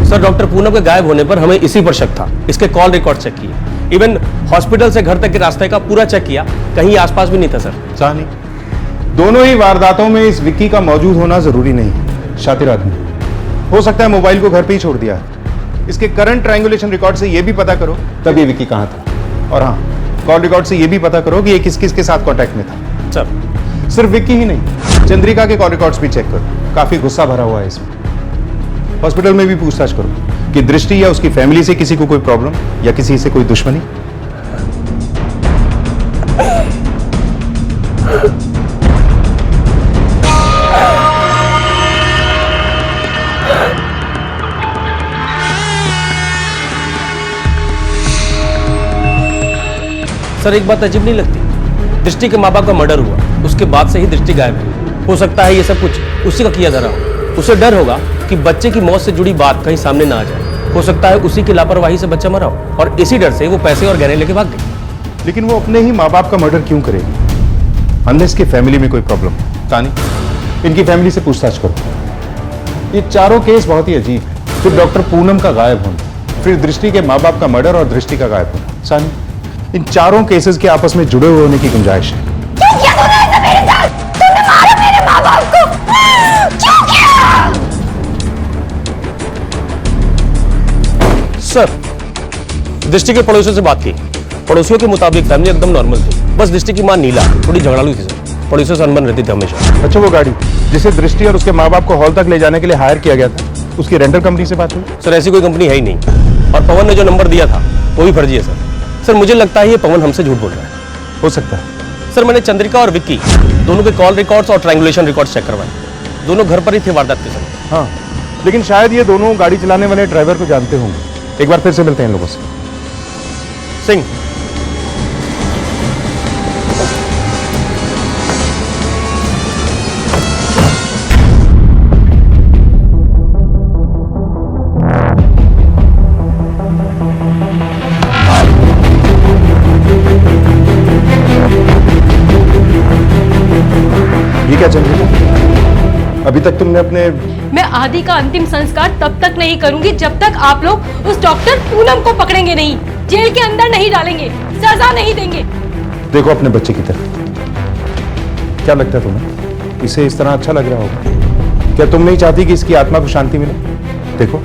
सर डॉक्टर पूनम के गायब होने पर हमें इसी पर शक था। इसके कॉल रिकॉर्ड चेक किए, इवन हॉस्पिटल से घर तक के रास्ते का पूरा चेक किया, कहीं आसपास भी नहीं था सर। नहीं, दोनों ही वारदातों में इस विक्की का मौजूद होना जरूरी नहीं है। शातिर आदमी हो सकता है मोबाइल को घर पे ही छोड़ दिया है। इसके करंट ट्रायंगुलेशन रिकॉर्ड से यह भी पता करो तब ये विक्की कहां था। और हाँ, कॉल रिकॉर्ड से यह भी पता करो कि ये किस किस के साथ कांटेक्ट में था। सर सिर्फ विक्की ही नहीं, चंद्रिका के कॉल रिकॉर्ड्स भी चेक करो। काफी गुस्सा भरा हुआ है इसमें। हॉस्पिटल में भी पूछताछ करो कि दृष्टि या उसकी फैमिली से किसी को कोई प्रॉब्लम या किसी से कोई दुश्मनी। सर एक बात अजीब नहीं लगती? दृष्टि के माँ बाप का मर्डर हुआ, उसके बाद से ही दृष्टि गायब है। हो सकता है ये सब कुछ उसी का किया जा रहा हो। उसे डर होगा कि बच्चे की मौत से जुड़ी बात कहीं सामने ना आ जाए। हो सकता है उसी की लापरवाही से बच्चा मरा हो और इसी डर से वो पैसे और गहने लेके भाग गई। लेकिन वो अपने ही माँ बाप का मर्डर क्यों करेगी? अनलेस की फैमिली में कोई प्रॉब्लम। तानी, इनकी फैमिली से पूछताछ करो। ये चारों केस बहुत ही अजीब है। फिर डॉक्टर पूनम का गायब होना, फिर दृष्टि के माँ बाप का मर्डर और दृष्टि का गायब होना। सानी, इन चारों केसेस के आपस में जुड़े हुए होने की गुंजाइश है। क्यों किया तूने ऐसा मेरे साथ? तूने मारा मेरे माँ बाप को। क्यों किया? सर दृष्टि के पड़ोसियों से बात की। पड़ोसियों के मुताबिक फैमिली एकदम नॉर्मल थी। बस दृष्टि की मां नीला थोड़ी झगड़ालू थी सर। पड़ोसियों से अनबन रहती थी हमेशा। अच्छा, वो गाड़ी जिसे दृष्टि और उसके माँ बाप को हॉल तक ले जाने के लिए हायर किया गया था, उसकी रेंटल कंपनी से बात हुई? सर ऐसी कोई कंपनी है ही नहीं। और पवन ने जो नंबर दिया था वो भी फर्जी है सर। सर मुझे लगता है ये पवन हमसे झूठ बोल रहा है। हो सकता है। सर मैंने चंद्रिका और विक्की दोनों के कॉल रिकॉर्ड्स और ट्रायंगुलेशन रिकॉर्ड्स चेक करवाए। दोनों घर पर ही थे वारदात के समय। हाँ, लेकिन शायद ये दोनों गाड़ी चलाने वाले ड्राइवर को जानते होंगे। एक बार फिर से मिलते हैं इन लोगों से। सिंह, ये क्या चल रहा है? अभी तक तुमने अपने मैं आदि का अंतिम संस्कार तब तक नहीं करूंगी जब तक आप लोग उस डॉक्टर पूनम को पकड़ेंगे नहीं, जेल के अंदर नहीं डालेंगे, सजा नहीं देंगे। देखो अपने बच्चे की तरफ। क्या लगता है तुम्हें इसे इस तरह अच्छा लग रहा होगा? क्या तुम नहीं चाहती कि इसकी आत्मा को शांति मिले? देखो,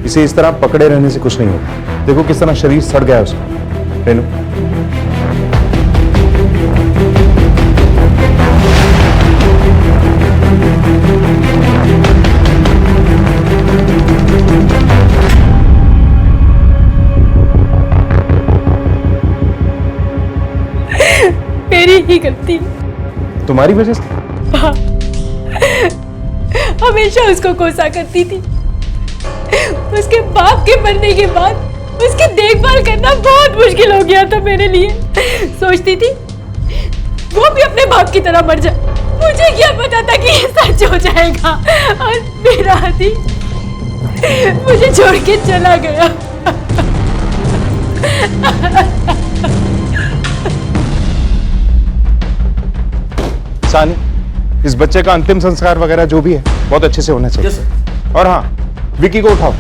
इसे इस तरह पकड़े रहने से कुछ नहीं होगा। देखो किस तरह शरीर सड़ गया है उसका। रेनू, मेरी ही गलती। तुम्हारी वजह से? हाँ, हमेशा उसको कोसा करती थी। उसके बाप के मरने के बाद उसकी देखभाल करना बहुत मुश्किल हो गया था मेरे लिए। सोचती थी वो भी अपने बाप की तरह मर जाए। मुझे क्या पता था कि ये सच हो जाएगा और मेरा आदि मुझे छोड़ के चला गया। सानी, इस बच्चे का अंतिम संस्कार वगैरह जो भी है बहुत अच्छे से होना चाहिए। और हाँ, विकी को उठाओ,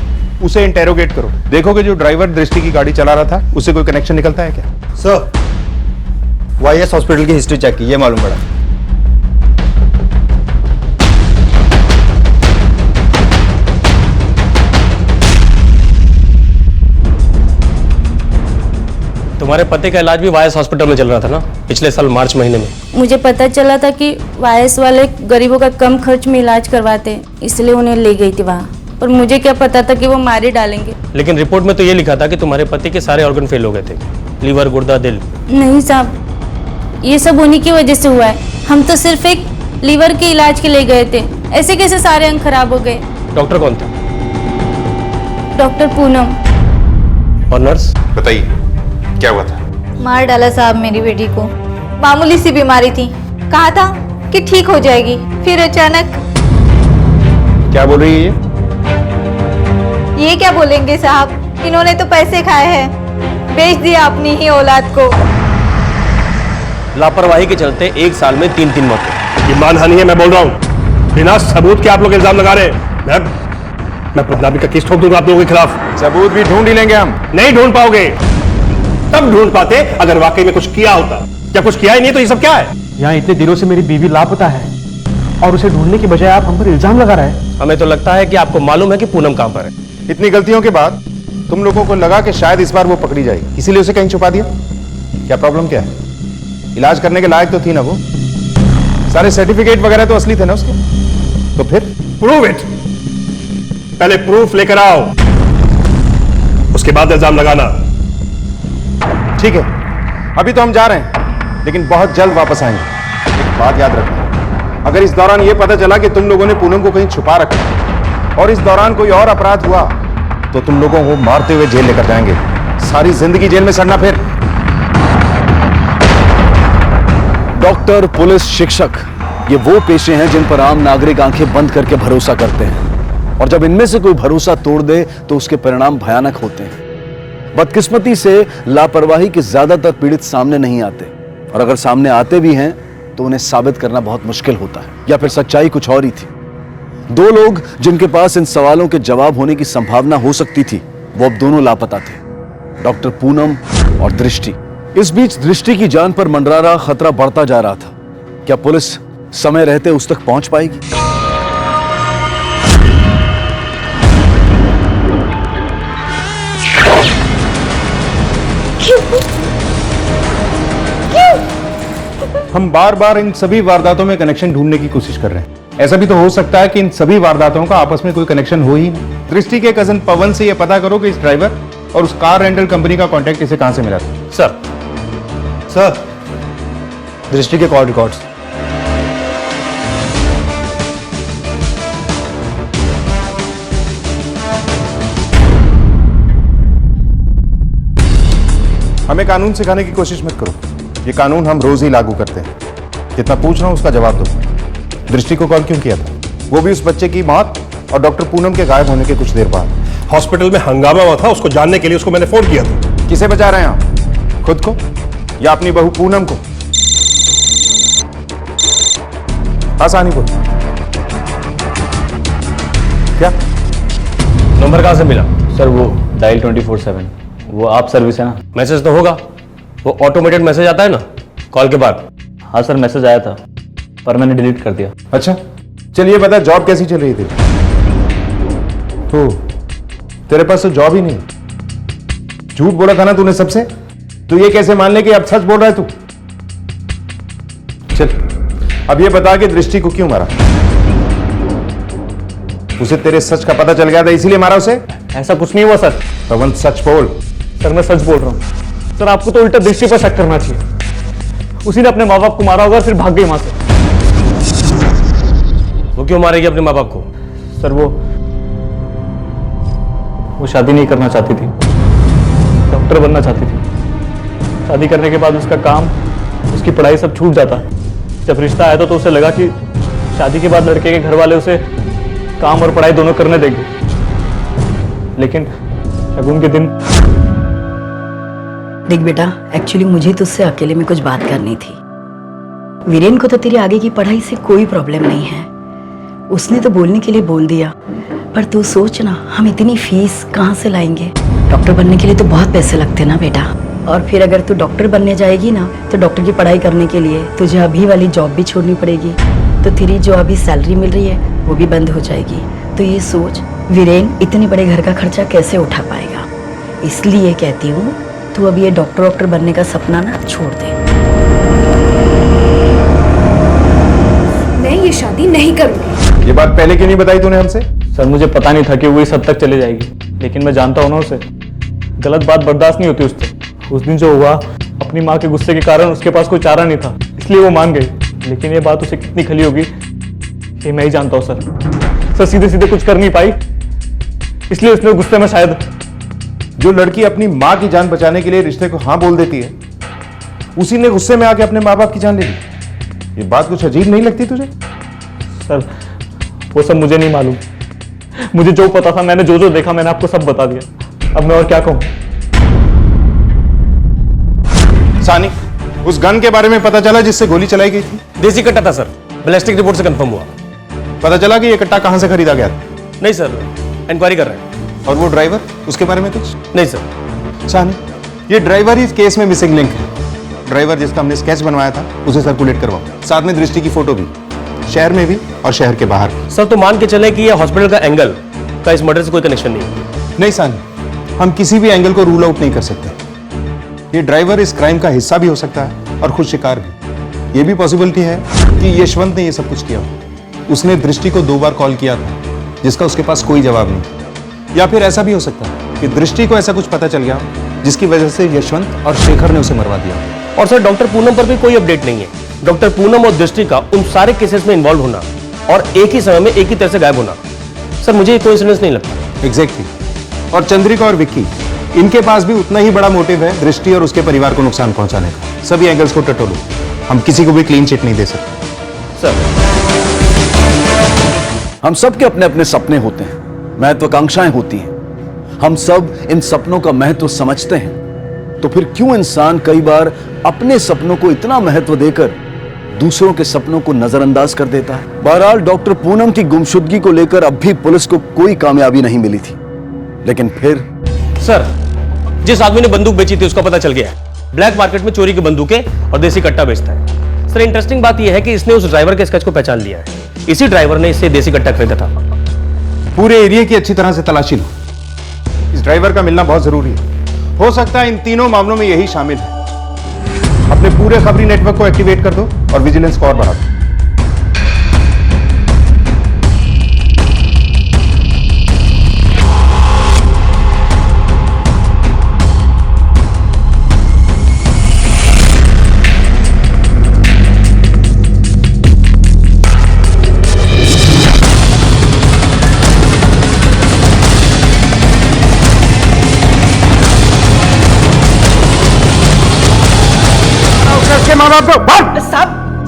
उसे इंटेरोगेट करो। देखो कि जो ड्राइवर दृष्टि की गाड़ी चला रहा था उससे कोई कनेक्शन निकलता है क्या? सर, वाईएस हॉस्पिटल की हिस्ट्री चेक की, ये मालूम पड़ा। तुम्हारे पति का इलाज भी वायस हॉस्पिटल में चल रहा था ना, पिछले साल मार्च महीने में। मुझे पता चला था कि वायस वाले गरीबों का कम खर्च में इलाज करवाते हैं, इसलिए उन्हें ले गई थी वहाँ। पर मुझे क्या पता था कि वो मार ही डालेंगे। लेकिन रिपोर्ट में तो ये लिखा था कि तुम्हारे पति के सारे ऑर्गन फेल हो गए थे, लीवर, गुर्दा, दिल। नहीं साहब, ये सब उन्हीं की वजह से हुआ है। हम तो सिर्फ एक लीवर के इलाज के लिए गए थे, ऐसे कैसे सारे अंग खराब हो गए। डॉक्टर कौन था? डॉक्टर पूनम। और नर्स? बताइए क्या हुआ था? मार डाला साहब मेरी बेटी को। मामूली सी बीमारी थी, कहा था कि ठीक हो जाएगी, फिर अचानक। क्या बोल रही है ये क्या बोलेंगे साहब, इन्होंने तो पैसे खाए हैं, बेच दिया अपनी ही औलाद को। लापरवाही के चलते एक साल में 3 मौतें। ये मानहानि है, मैं बोल रहा हूँ। बिना सबूत के आप लोग इल्जाम लगा रहे हैं। मैं बदनामी का केस ठोक दूंगा आप लोगों के खिलाफ। सबूत भी ढूंढ ही लेंगे हम। नहीं ढूंढ पाओगे। तब ढूंढ पाते अगर वाकई में कुछ किया होता। क्या कुछ किया ही नहीं तो ये सब क्या है? यहाँ इतने दिनों से मेरी बीवी लापता है और उसे ढूंढने की बजाय आप हम पर इल्जाम लगा रहे हैं। हमें तो लगता है कि आपको मालूम है कि पूनम कहां पर है। इतनी गलतियों के बाद तुम लोगों को लगा कि शायद इस बार वो पकड़ी जाएगी, इसीलिए उसे कहीं छुपा दिया। क्या प्रॉब्लम क्या है? इलाज करने के लायक तो थी ना वो, सारे सर्टिफिकेट वगैरह तो असली थे ना उसके। तो फिर प्रूव इट। पहले प्रूफ लेकर आओ, उसके बाद इल्जाम लगाना। ठीक है, अभी तो हम जा रहे हैं, लेकिन बहुत जल्द वापस आएंगे। एक बात याद रखना, अगर इस दौरान यह पता चला कि तुम लोगों ने पूनम को कहीं छुपा रखा और इस दौरान कोई और अपराध हुआ तो तुम लोगों को मारते हुए जेल लेकर जाएंगे, सारी जिंदगी जेल में सड़ना। फिर डॉक्टर, पुलिस, शिक्षक, ये वो पेशे हैं जिन पर आम नागरिक आंखें बंद करके भरोसा करते हैं, और जब इनमें से कोई भरोसा तोड़ दे तो उसके परिणाम भयानक होते हैं। बदकिस्मती से लापरवाही के ज्यादातर पीड़ित सामने नहीं आते, और अगर सामने आते भी हैं तो उन्हें साबित करना बहुत मुश्किल होता है, या फिर सच्चाई कुछ और ही थी। 2 लोग जिनके पास इन सवालों के जवाब होने की संभावना हो सकती थी, वो अब दोनों लापता थे, डॉक्टर पूनम और दृष्टि। इस बीच दृष्टि की जान पर मंडरा रहा खतरा बढ़ता जा रहा था। क्या पुलिस समय रहते उस तक पहुंच पाएगी? हम बार बार इन सभी वारदातों में कनेक्शन ढूंढने की कोशिश कर रहे हैं। ऐसा भी तो हो सकता है कि इन सभी वारदातों का आपस में कोई कनेक्शन हो ही नहीं। दृष्टि के कजन पवन से यह पता करो कि इस ड्राइवर और उस कार रेंटल कंपनी का कांटेक्ट इसे कहां से मिला था। सर, दृष्टि के कॉल रिकॉर्ड्स। हमें कानून सिखाने की कोशिश मत करो, ये कानून हम रोज ही लागू करते हैं। जितना पूछ रहा हूं उसका जवाब दो। दृष्टि को कॉल क्यों किया था, वो भी उस बच्चे की मौत और डॉक्टर पूनम के गायब होने के कुछ देर बाद? हॉस्पिटल में हंगामा हुआ था, उसको जानने के लिए उसको मैंने फोन किया था। किसे बचा रहे हैं आप, खुद को या अपनी बहू पूनम को? आसानी बोल। क्या नंबर कहां से मिला? सर, वो डायल 24/7, वो आप सर्विस है ना? मैसेज तो होगा, वो ऑटोमेटेड मैसेज आता है ना कॉल के बाद। हाँ सर, मैसेज आया था पर मैंने डिलीट कर दिया। अच्छा, चलिए बता, जॉब कैसी चल रही थी? तो तेरे पास तो जॉब ही नहीं, झूठ बोला था ना तूने सबसे, तो ये कैसे मान ले कि अब सच बोल रहा है तू? चल अब ये बता कि दृष्टि को क्यों मारा? उसे तेरे सच का पता चल गया था इसीलिए मारा उसे? ऐसा कुछ नहीं हुआ सर। पवन सच बोल। सर मैं सच बोल रहा हूँ। सर आपको तो उल्टा दृष्टि पर शक करना चाहिए। उसी ने अपने माँ बाप को मारा होगा, फिर भाग गई वहां से। वो क्यों मारेगी अपने माँ बाप को? सर वो शादी नहीं करना चाहती थी, डॉक्टर बनना चाहती थी। शादी करने के बाद उसका काम, उसकी पढ़ाई सब छूट जाता। जब रिश्ता आया तो उसे लगा कि शादी के बाद लड़के के घर वाले उसे काम और पढ़ाई दोनों करने देंगे, लेकिन शगुन के दिन। देख बेटा, एक्चुअली मुझे तुझसे अकेले में कुछ बात करनी थी। वीरेन को तो तेरी आगे की पढ़ाई से कोई प्रॉब्लम नहीं है, उसने तो बोलने के लिए बोल दिया। पर तू सोच ना, हम इतनी फीस कहाँ से लाएंगे? डॉक्टर बनने के लिए तो बहुत पैसे लगते ना बेटा। और फिर अगर तू डॉक्टर बनने जाएगी ना, तो डॉक्टर की पढ़ाई करने के लिए तुझे अभी वाली जॉब भी छोड़नी पड़ेगी, तो तेरी जो अभी सैलरी मिल रही है वो भी बंद हो जाएगी। तो ये सोच, वीरेन इतने बड़े घर का खर्चा कैसे उठा पाएगा? इसलिए कहती हूँ तू अभी ये डॉक्टर बनने का सपना ना छोड़ दे। मैं ये शादी नहीं करूंगी। ये बात पहले क्यों नहीं बताई तूने हमसे? सर मुझे पता नहीं था कि वो इस हद तक चले जाएगी, लेकिन मैं जानता हूँ ना उसे, गलत बात बर्दाश्त नहीं होती उससे। उस दिन जो हुआ, अपनी माँ के गुस्से के कारण उसके पास कोई चारा नहीं था, इसलिए वो मान गई। लेकिन ये बात उसे कितनी खली होगी ये मैं ही जानता हूँ सर। सीधे सीधे कुछ कर नहीं पाई, इसलिए उसने गुस्से में शायद। जो लड़की अपनी माँ की जान बचाने के लिए रिश्ते को हाँ बोल देती है, उसी ने गुस्से में आके अपने माँ बाप की जान ले ली। ये बात कुछ अजीब नहीं लगती तुझे? सर वो सब मुझे नहीं मालूम, मुझे जो पता था, मैंने जो जो देखा मैंने आपको सब बता दिया। अब मैं और क्या कहूं? सानी, उस गन के बारे में पता चला जिससे गोली चलाई गई थी? देसी कट्टा था सर, बैलिस्टिक रिपोर्ट से कंफर्म हुआ। पता चला कि ये कट्टा कहां से खरीदा गया था? नहीं सर, इंक्वायरी कर रहे हैं। और वो ड्राइवर, उसके बारे में कुछ? नहीं सर। सानी, ये ड्राइवर ही इस केस में मिसिंग लिंक है। ड्राइवर जिसका हमने स्केच बनवाया था उसे सर्कुलेट करवाओ, साथ में दृष्टि की फोटो भी, शहर में भी और शहर के बाहर। सर तो मान के चले कि ये हॉस्पिटल का एंगल का इस मर्डर से कोई कनेक्शन नहीं है। नहीं सानी, हम किसी भी एंगल को रूल आउट नहीं कर सकते। ये ड्राइवर इस क्राइम का हिस्सा भी हो सकता है और खुद शिकार भी। ये भी पॉसिबिलिटी है कि यशवंत ने ये सब कुछ किया हो। उसने दृष्टि को 2 बार कॉल किया था जिसका उसके पास कोई जवाब नहीं। या फिर ऐसा भी हो सकता है कि दृष्टि को ऐसा कुछ पता चल गया जिसकी वजह से यशवंत और शेखर ने उसे मरवा दिया। और सर डॉक्टर पूनम पर भी कोई अपडेट नहीं है। डॉक्टर पूनम और दृष्टि का उन सारे केसेस में इन्वॉल्व होना और एक ही समय में एक ही तरह से गायब होना, सर मुझे कोइंसिडेंस नहीं लगता। एग्जैक्टली। और चंद्रिका और विक्की, इनके पास भी उतना ही बड़ा मोटिव है दृष्टि और उसके परिवार को नुकसान पहुंचाने का। सभी एंगल्स को टटोलो, हम किसी को भी क्लीन चिट नहीं दे सकते। सर हम सब के अपने अपने सपने होते हैं, महत्वाकांक्षाएं होती हैं। हम सब इन सपनों का महत्व समझते हैं, तो फिर क्यों इंसान कई बार अपने सपनों को इतना महत्व देकर दूसरों के सपनों को नजरअंदाज कर देता है? बहरहाल डॉक्टर पूनम की गुमशुदगी को लेकर अब भी पुलिस को कोई कामयाबी नहीं मिली थी, लेकिन फिर सर जिस आदमी ने बंदूक बेची थी उसका पता चल गया है। ब्लैक मार्केट में चोरी की बंदूकें और देसी कट्टा बेचता है। सर इंटरेस्टिंग बात यह है कि इसने उस ड्राइवर के स्केच को पहचान लिया है। इसी ड्राइवर ने इससे देसी कट्टा खरीदा था। पूरे एरिया की अच्छी तरह से तलाशी लो, इस ड्राइवर का मिलना बहुत जरूरी है। हो सकता है इन तीनों मामलों में यही शामिल है। अपने पूरे खबरी नेटवर्क को एक्टिवेट कर दो और विजिलेंस को और बढ़ा दो।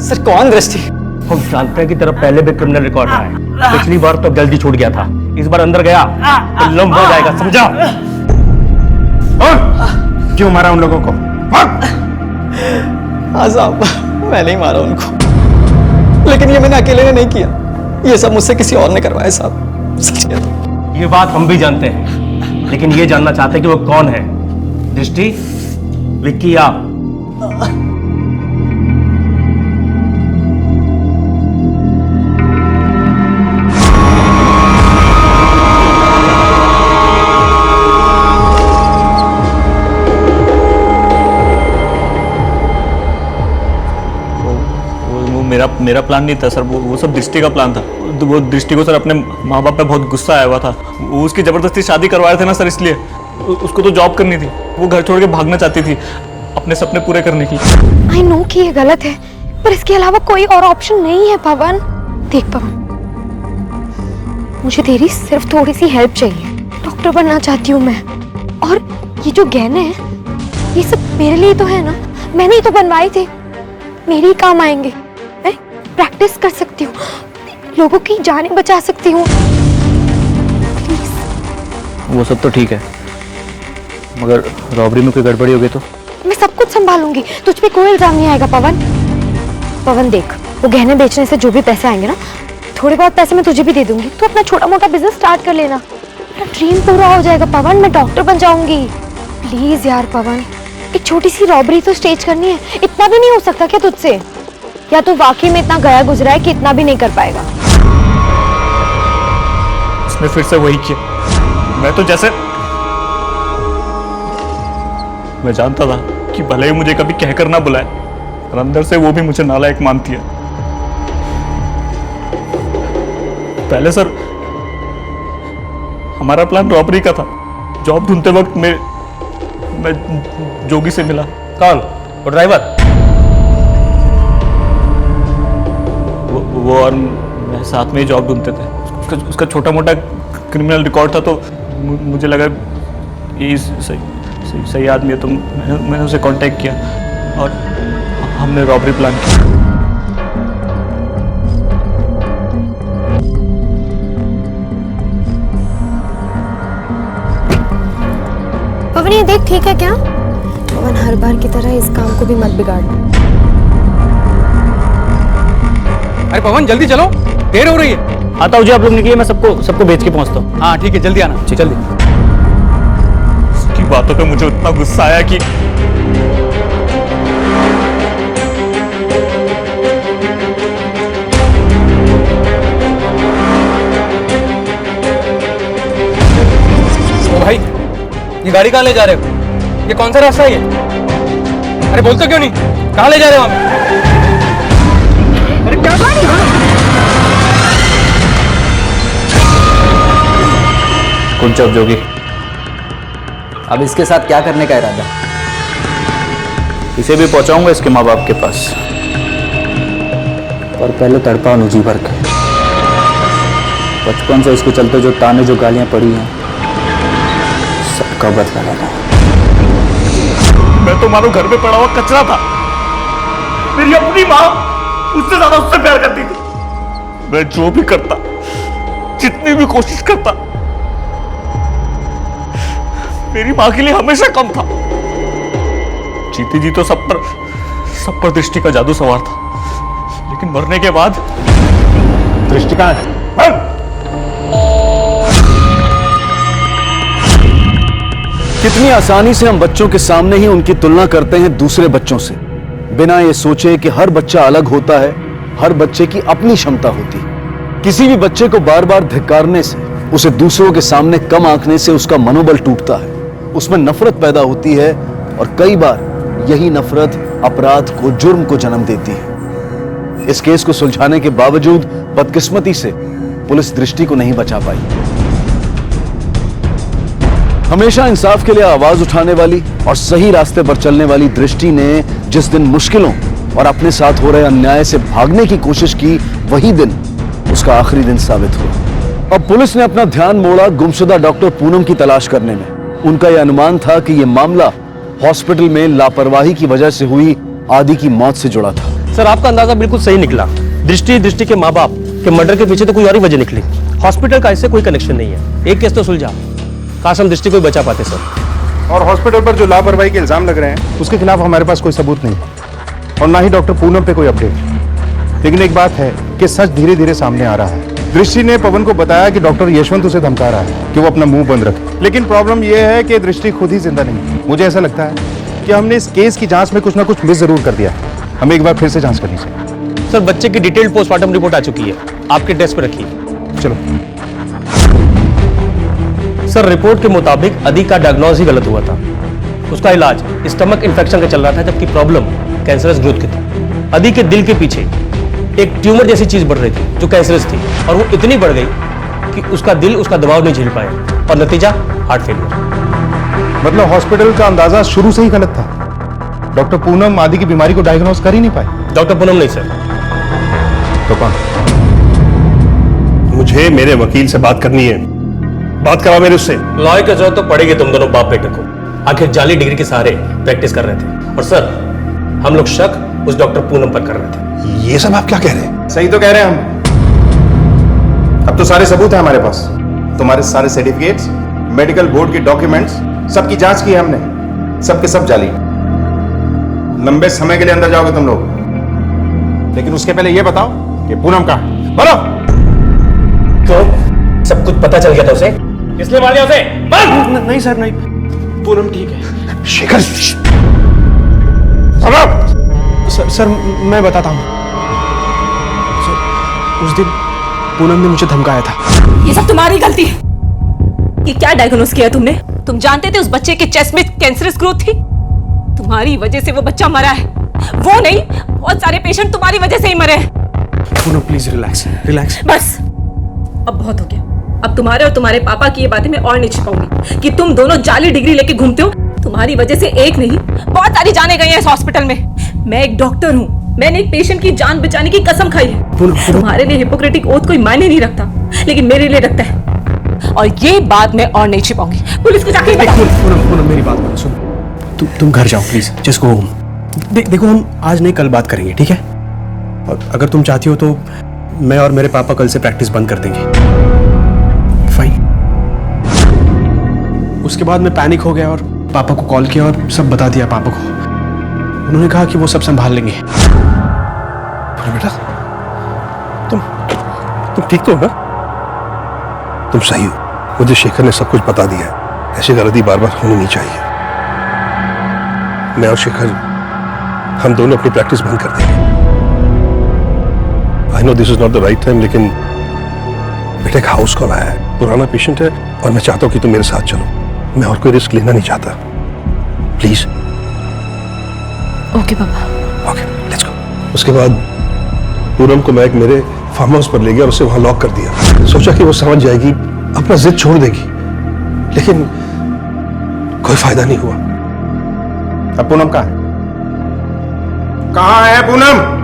सर कौन दृष्टि? हम जानते हैं कि तेरा पहले भी क्रिमिनल रिकॉर्ड रहा है। पिछली बार तो जल्दी छूट गया था, इस बार अंदर गया तो लंबा हो जाएगा, समझा? और क्यों मारा उन लोगों को? हाँ साहब, मैंने ही मारा उनको, लेकिन ये मैंने अकेले ने नहीं किया, ये सब मुझसे किसी और ने करवाया साहब। सच कहता हूं। ये बात हम भी जानते हैं, लेकिन ये जानना चाहते हैं कि वो कौन है। दृष्टि, विक्की, आप? मेरा प्लान नहीं था सर, वो सब दृष्टि का प्लान था। वो दृष्टि को सर अपने माँ बाप पे बहुत गुस्सा आया हुआ था, वो उसकी जबरदस्ती शादी करवाए थे ना सर, इसलिए उसको तो जॉब करनी थी, वो घर छोड़ के भागना चाहती थी अपने सपने पूरे करने की। आई नो कि ये गलत है, पर इसके अलावा कोई और ऑप्शन नहीं है पवन। देख पवन, मुझे तेरी सिर्फ थोड़ी सी हेल्प चाहिए। डॉक्टर बनना चाहती हूँ मैं, और ये जो गहने हैं ये सब मेरे लिए तो है ना, मैंने ही तो बनवाए थे, मेरे ही काम आएंगे। मैं प्रैक्टिस कर सकती हूँ, लोगों की जानें बचा सकती हूँ। वो सब तो ठीक है, मगर रॉबरी में कोई गड़बड़ी हो गई तो? मैं सब कुछ संभालूंगी, तुझ पे कोई इल्जाम नहीं आएगा पवन। पवन देख, वो गहने बेचने से जो भी पैसे आएंगे ना, थोड़े बहुत पैसे मैं तुझे भी दे दूंगी। तू अपना छोटा मोटा बिजनेस स्टार्ट कर लेना, मेरा ड्रीम पूरा हो जाएगा पवन, मैं डॉक्टर बन जाऊंगी। प्लीज यार पवन, एक छोटी सी रॉबरी तो स्टेज करनी है, इतना भी नहीं हो सकता क्या तुझसे? या तू वाकई में इतना गया गुजरा है कि इतना भी नहीं कर पाएगा? उसने फिर से वही किया। मैं तो जैसे मैं जानता था कि भले ही मुझे कभी कहकर ना बुलाए, पर अंदर से वो भी मुझे नालायक मानती है। पहले सर हमारा प्लान रॉबरी का था। जॉब ढूंढते वक्त मैं जोगी से मिला। कौन? वो ड्राइवर? वो और मैं साथ में ही जॉब ढूंढते थे। उसका छोटा मोटा क्रिमिनल रिकॉर्ड था, तो मुझे लगा ये सही आदमी है, तो मैंने उसे कांटेक्ट किया और हमने रॉबरी प्लान किया। पवन ये देख, ठीक है क्या? पवन हर बार की तरह इस काम को भी मत बिगाड़। अरे पवन जल्दी चलो, देर हो रही है। आता हूँ जी, आप लोग निकलिए, मैं सबको भेज के पहुंचता हूँ। हाँ ठीक है, जल्दी आना। जल्दी। उसकी बातों पे मुझे उतना गुस्सा आया कि भाई ये गाड़ी कहाँ ले जा रहे हो? ये कौन सा रास्ता है ये? अरे बोलते क्यों नहीं? कहाँ ले जा रहे हो हमें? अरे क्या गाड़ी? कुछ जब जोगी, अब इसके साथ क्या करने का इरादा? इसे भी पहुंचाऊंगा इसके माँ बाप के पास, पर पहले तड़पा अनुजी भर के। बचपन से इसके चलते जो ताने जो गालियां पड़ी हैं, सबका बदला लेना। मैं तो मानो घर में पड़ा हुआ कचरा था। मेरी अपनी माँ उससे ज्यादा उससे प्यार करती थी। मैं जो भी करता, जितनी भी कोशिश करता, मेरी माँ के लिए हमेशा कम था। जीती जी तो सब पर दृष्टि का जादू सवार था, लेकिन मरने के बाद दृष्टि कहाँ है? कितनी आसानी से हम बच्चों के सामने ही उनकी तुलना करते हैं दूसरे बच्चों से, बिना ये सोचे कि हर बच्चा अलग होता है, हर बच्चे की अपनी क्षमता होती है। किसी भी बच्चे को बार बार धिक्कारने से, उसे दूसरों के सामने कम आंकने से उसका मनोबल टूटता है, उसमें नफरत पैदा होती है और कई बार यही नफरत अपराध को, जुर्म को जन्म देती है। इस केस को सुलझाने के बावजूद बदकिस्मती से पुलिस दृष्टि को नहीं बचा पाई। हमेशा इंसाफ के लिए आवाज उठाने वाली और सही रास्ते पर चलने वाली दृष्टि ने जिस दिन मुश्किलों और अपने साथ हो रहे अन्याय से भागने की कोशिश की, वही दिन उसका आखिरी दिन साबित हुआ। अब पुलिस ने अपना ध्यान मोड़ा गुमशुदा डॉक्टर पूनम की तलाश करने में। उनका यह अनुमान था कि यह मामला हॉस्पिटल में लापरवाही की वजह से हुई आदि की मौत से जुड़ा था। सर आपका अंदाजा बिल्कुल सही निकला। दृष्टि के माँ बाप के मर्डर के पीछे तो कोई और ही वजह निकली। हॉस्पिटल का इससे कोई कनेक्शन नहीं है। एक केस तो सुलझा, काश हम दृष्टि को बचा पाते सर। और हॉस्पिटल पर जो लापरवाही के इल्जाम लग रहे हैं, उसके खिलाफ हमारे पास कोई सबूत नहीं और ना ही डॉक्टर पूनम पे कोई अपडेट। लेकिन एक बात है कि सच धीरे धीरे सामने आ रहा है। दृष्टि ने पवन को बताया कि डॉक्टर यशवंत उसे धमका रहा है कि वो अपना मुंह बंद रखे, लेकिन प्रॉब्लम यह है कि दृष्टि खुद ही जिंदा नहीं। मुझे ऐसा लगता है कि हमने इस केस की जांच में कुछ ना कुछ मिस जरूर कर दिया। हमें एक बार फिर से जांच करनी चाहिए। सर बच्चे की डिटेल्ड पोस्टमार्टम रिपोर्ट आ चुकी है, आपके डेस्क पर रखिए। चलो। सर रिपोर्ट के मुताबिक अदी का डायग्नोज ही गलत हुआ था। उसका इलाज स्टमक इन्फेक्शन का चल रहा था, जबकि प्रॉब्लम कैंसरस ग्रोथ की थी। अदी के दिल के पीछे एक ट्यूमर जैसी चीज बढ़ रही थी जो कैंसरस थी, और वो इतनी बढ़ गई कि उसका दिल उसका दबाव नहीं झेल पाया और नतीजा हार्ट फेलियर। मतलब हॉस्पिटल का अंदाजा शुरू से ही गलत था। डॉक्टर पूनम आदि की बीमारी को डायग्नोज कर ही नहीं पाए। डॉक्टर पूनम नहीं सर। तो कौन? मुझे मेरे वकील से बात करनी है। बात करा मेरे उससे। लॉयर की जरूरत तो पड़ेगी तुम दोनों बाप बेटे को। आखिर जाली डिग्री के सहारे प्रैक्टिस कर रहे थे, और सर हम लोग शक उस डॉक्टर पूनम पर कर रहे थे। ये सब आप क्या कह रहे हैं? सही तो कह रहे हैं हम। अब तो सारे सबूत हैं हमारे पास। तुम्हारे सारे सर्टिफिकेट्स, मेडिकल बोर्ड के डॉक्यूमेंट्स, सबकी जांच की है हमने। सबके सब जाली। लंबे समय के लिए अंदर जाओगे तुम लोग। लेकिन उसके पहले ये बताओ कि पूनम कहाँ है? बोलो। तो सब कुछ पता चल गया था उसे? किसने मार दिया उसे? नहीं सर, नहीं, पूनम ठीक है। शेखर सर मैं बताता हूँ। सर, उस दिन पूनम ने मुझे धमकाया था। ये सब तुम्हारी गलती है। ये क्या डायग्नोस किया तुमने? तुम जानते थे उस बच्चे के चेस्ट में कैंसरस ग्रोथ थी। तुम्हारी वजह से वो बच्चा मरा है। वो नहीं, बहुत सारे पेशेंट तुम्हारी वजह से ही मरे हैं। Poonam please relax, relax. बस अब बहुत हो गया। अब तुम्हारे और तुम्हारे पापा की ये बातें मैं और नहीं छिपाऊंगी कि तुम दोनों जाली डिग्री लेके घूमते हो। तुम्हारी वजह से एक नहीं, बहुत सारी जाने गई हैं इस हॉस्पिटल में। मैं एक डॉक्टर हूँ, मैंने एक पेशेंट की जान बचाने की कसम खाई है। तुम्हारे लिए हिपोक्रेटिक ओथ कोई मायने नहीं रखता, लेकिन मेरे लिए रखता है। और ये बात मैं और नहीं छिपाऊंगी। पुलिस को जाके पूनम मेरी बात सुनो। तुम घर जाओ प्लीज, जस्ट गो होम। देखो हम आज नहीं कल बात करेंगे, ठीक है? और अगर तुम चाहती हो तो मैं और मेरे पापा कल से प्रैक्टिस बंद कर देंगे। फाइन। उसके बाद मैं पैनिक हो गया और पापा को कॉल किया और सब बता दिया पापा को। उन्होंने कहा कि वो सब संभाल लेंगे। बेटा तुम ठीक तो हो ना? तुम सही हो। मुझे शेखर ने सब कुछ बता दिया है। ऐसी गलती बार बार होनी नहीं चाहिए। मैं और शेखर हम दोनों अपनी प्रैक्टिस बंद कर देंगे। I know this is not the right time, लेकिन बेटा एक हाउस कॉल आया है, पुराना पेशेंट है और मैं चाहता हूं कि तुम मेरे साथ चलो। मैं और कोई रिस्क लेना नहीं चाहता। प्लीज। ओके पापा। Okay let's go. उसके बाद पूनम को मैं एक मेरे फार्म हाउस पर ले गया और उसे वहां लॉक कर दिया। सोचा कि वो समझ जाएगी, अपना जिद छोड़ देगी, लेकिन कोई फायदा नहीं हुआ। अब पूनम कहाँ है? कहाँ है पूनम?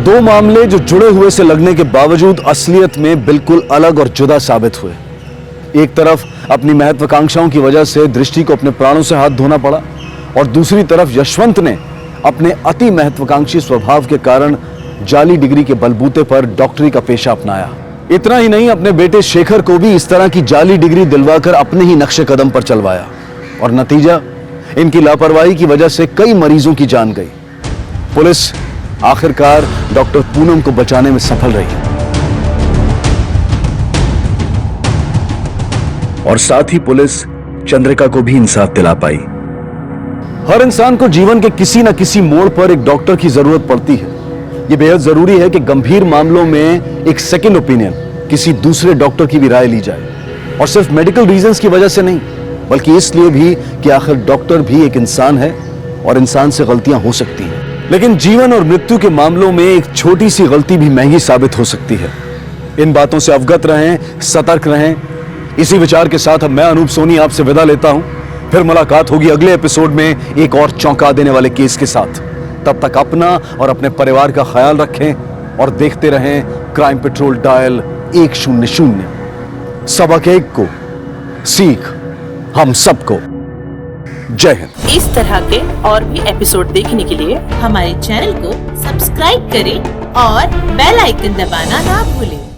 दो मामले जो जुड़े हुए से लगने के बावजूद असलियत में बिल्कुल अलग और जुदा साबित हुए। एक तरफ अपनी महत्वाकांक्षाओं की वजह से दृष्टि को अपने प्राणों से हाथ धोना पड़ा, और दूसरी तरफ यशवंत ने अपने अति महत्वाकांक्षी स्वभाव के कारण जाली डिग्री के बलबूते पर डॉक्टरी का पेशा अपनाया। इतना ही नहीं, अपने बेटे शेखर को भी इस तरह की जाली डिग्री दिलवाकर अपने ही नक्शे कदम पर चलवाया, और नतीजा इनकी लापरवाही की वजह से कई मरीजों की जान गई। पुलिस आखिरकार डॉक्टर पूनम को बचाने में सफल रही, और साथ ही पुलिस चंद्रिका को भी इंसाफ दिला पाई। हर इंसान को जीवन के किसी न किसी मोड़ पर एक डॉक्टर की जरूरत पड़ती है। यह बेहद जरूरी है कि गंभीर मामलों में एक सेकंड ओपिनियन, किसी दूसरे डॉक्टर की भी राय ली जाए, और सिर्फ मेडिकल रीजंस की वजह से नहीं, बल्कि इसलिए भी कि आखिर डॉक्टर भी एक इंसान है और इंसान से गलतियां हो सकती हैं। लेकिन जीवन और मृत्यु के मामलों में एक छोटी सी गलती भी महंगी साबित हो सकती है। इन बातों से अवगत रहें, सतर्क रहें। इसी विचार के साथ अब मैं अनूप सोनी आपसे विदा लेता हूं। फिर मुलाकात होगी अगले एपिसोड में एक और चौंका देने वाले केस के साथ। तब तक अपना और अपने परिवार का ख्याल रखें और देखते रहें क्राइम पेट्रोल डायल 100। सबक एक को, सीख हम सबको। जय हिंद। इस तरह के और भी एपिसोड देखने के लिए हमारे चैनल को सब्सक्राइब करें और बेल आइकन दबाना ना भूलें।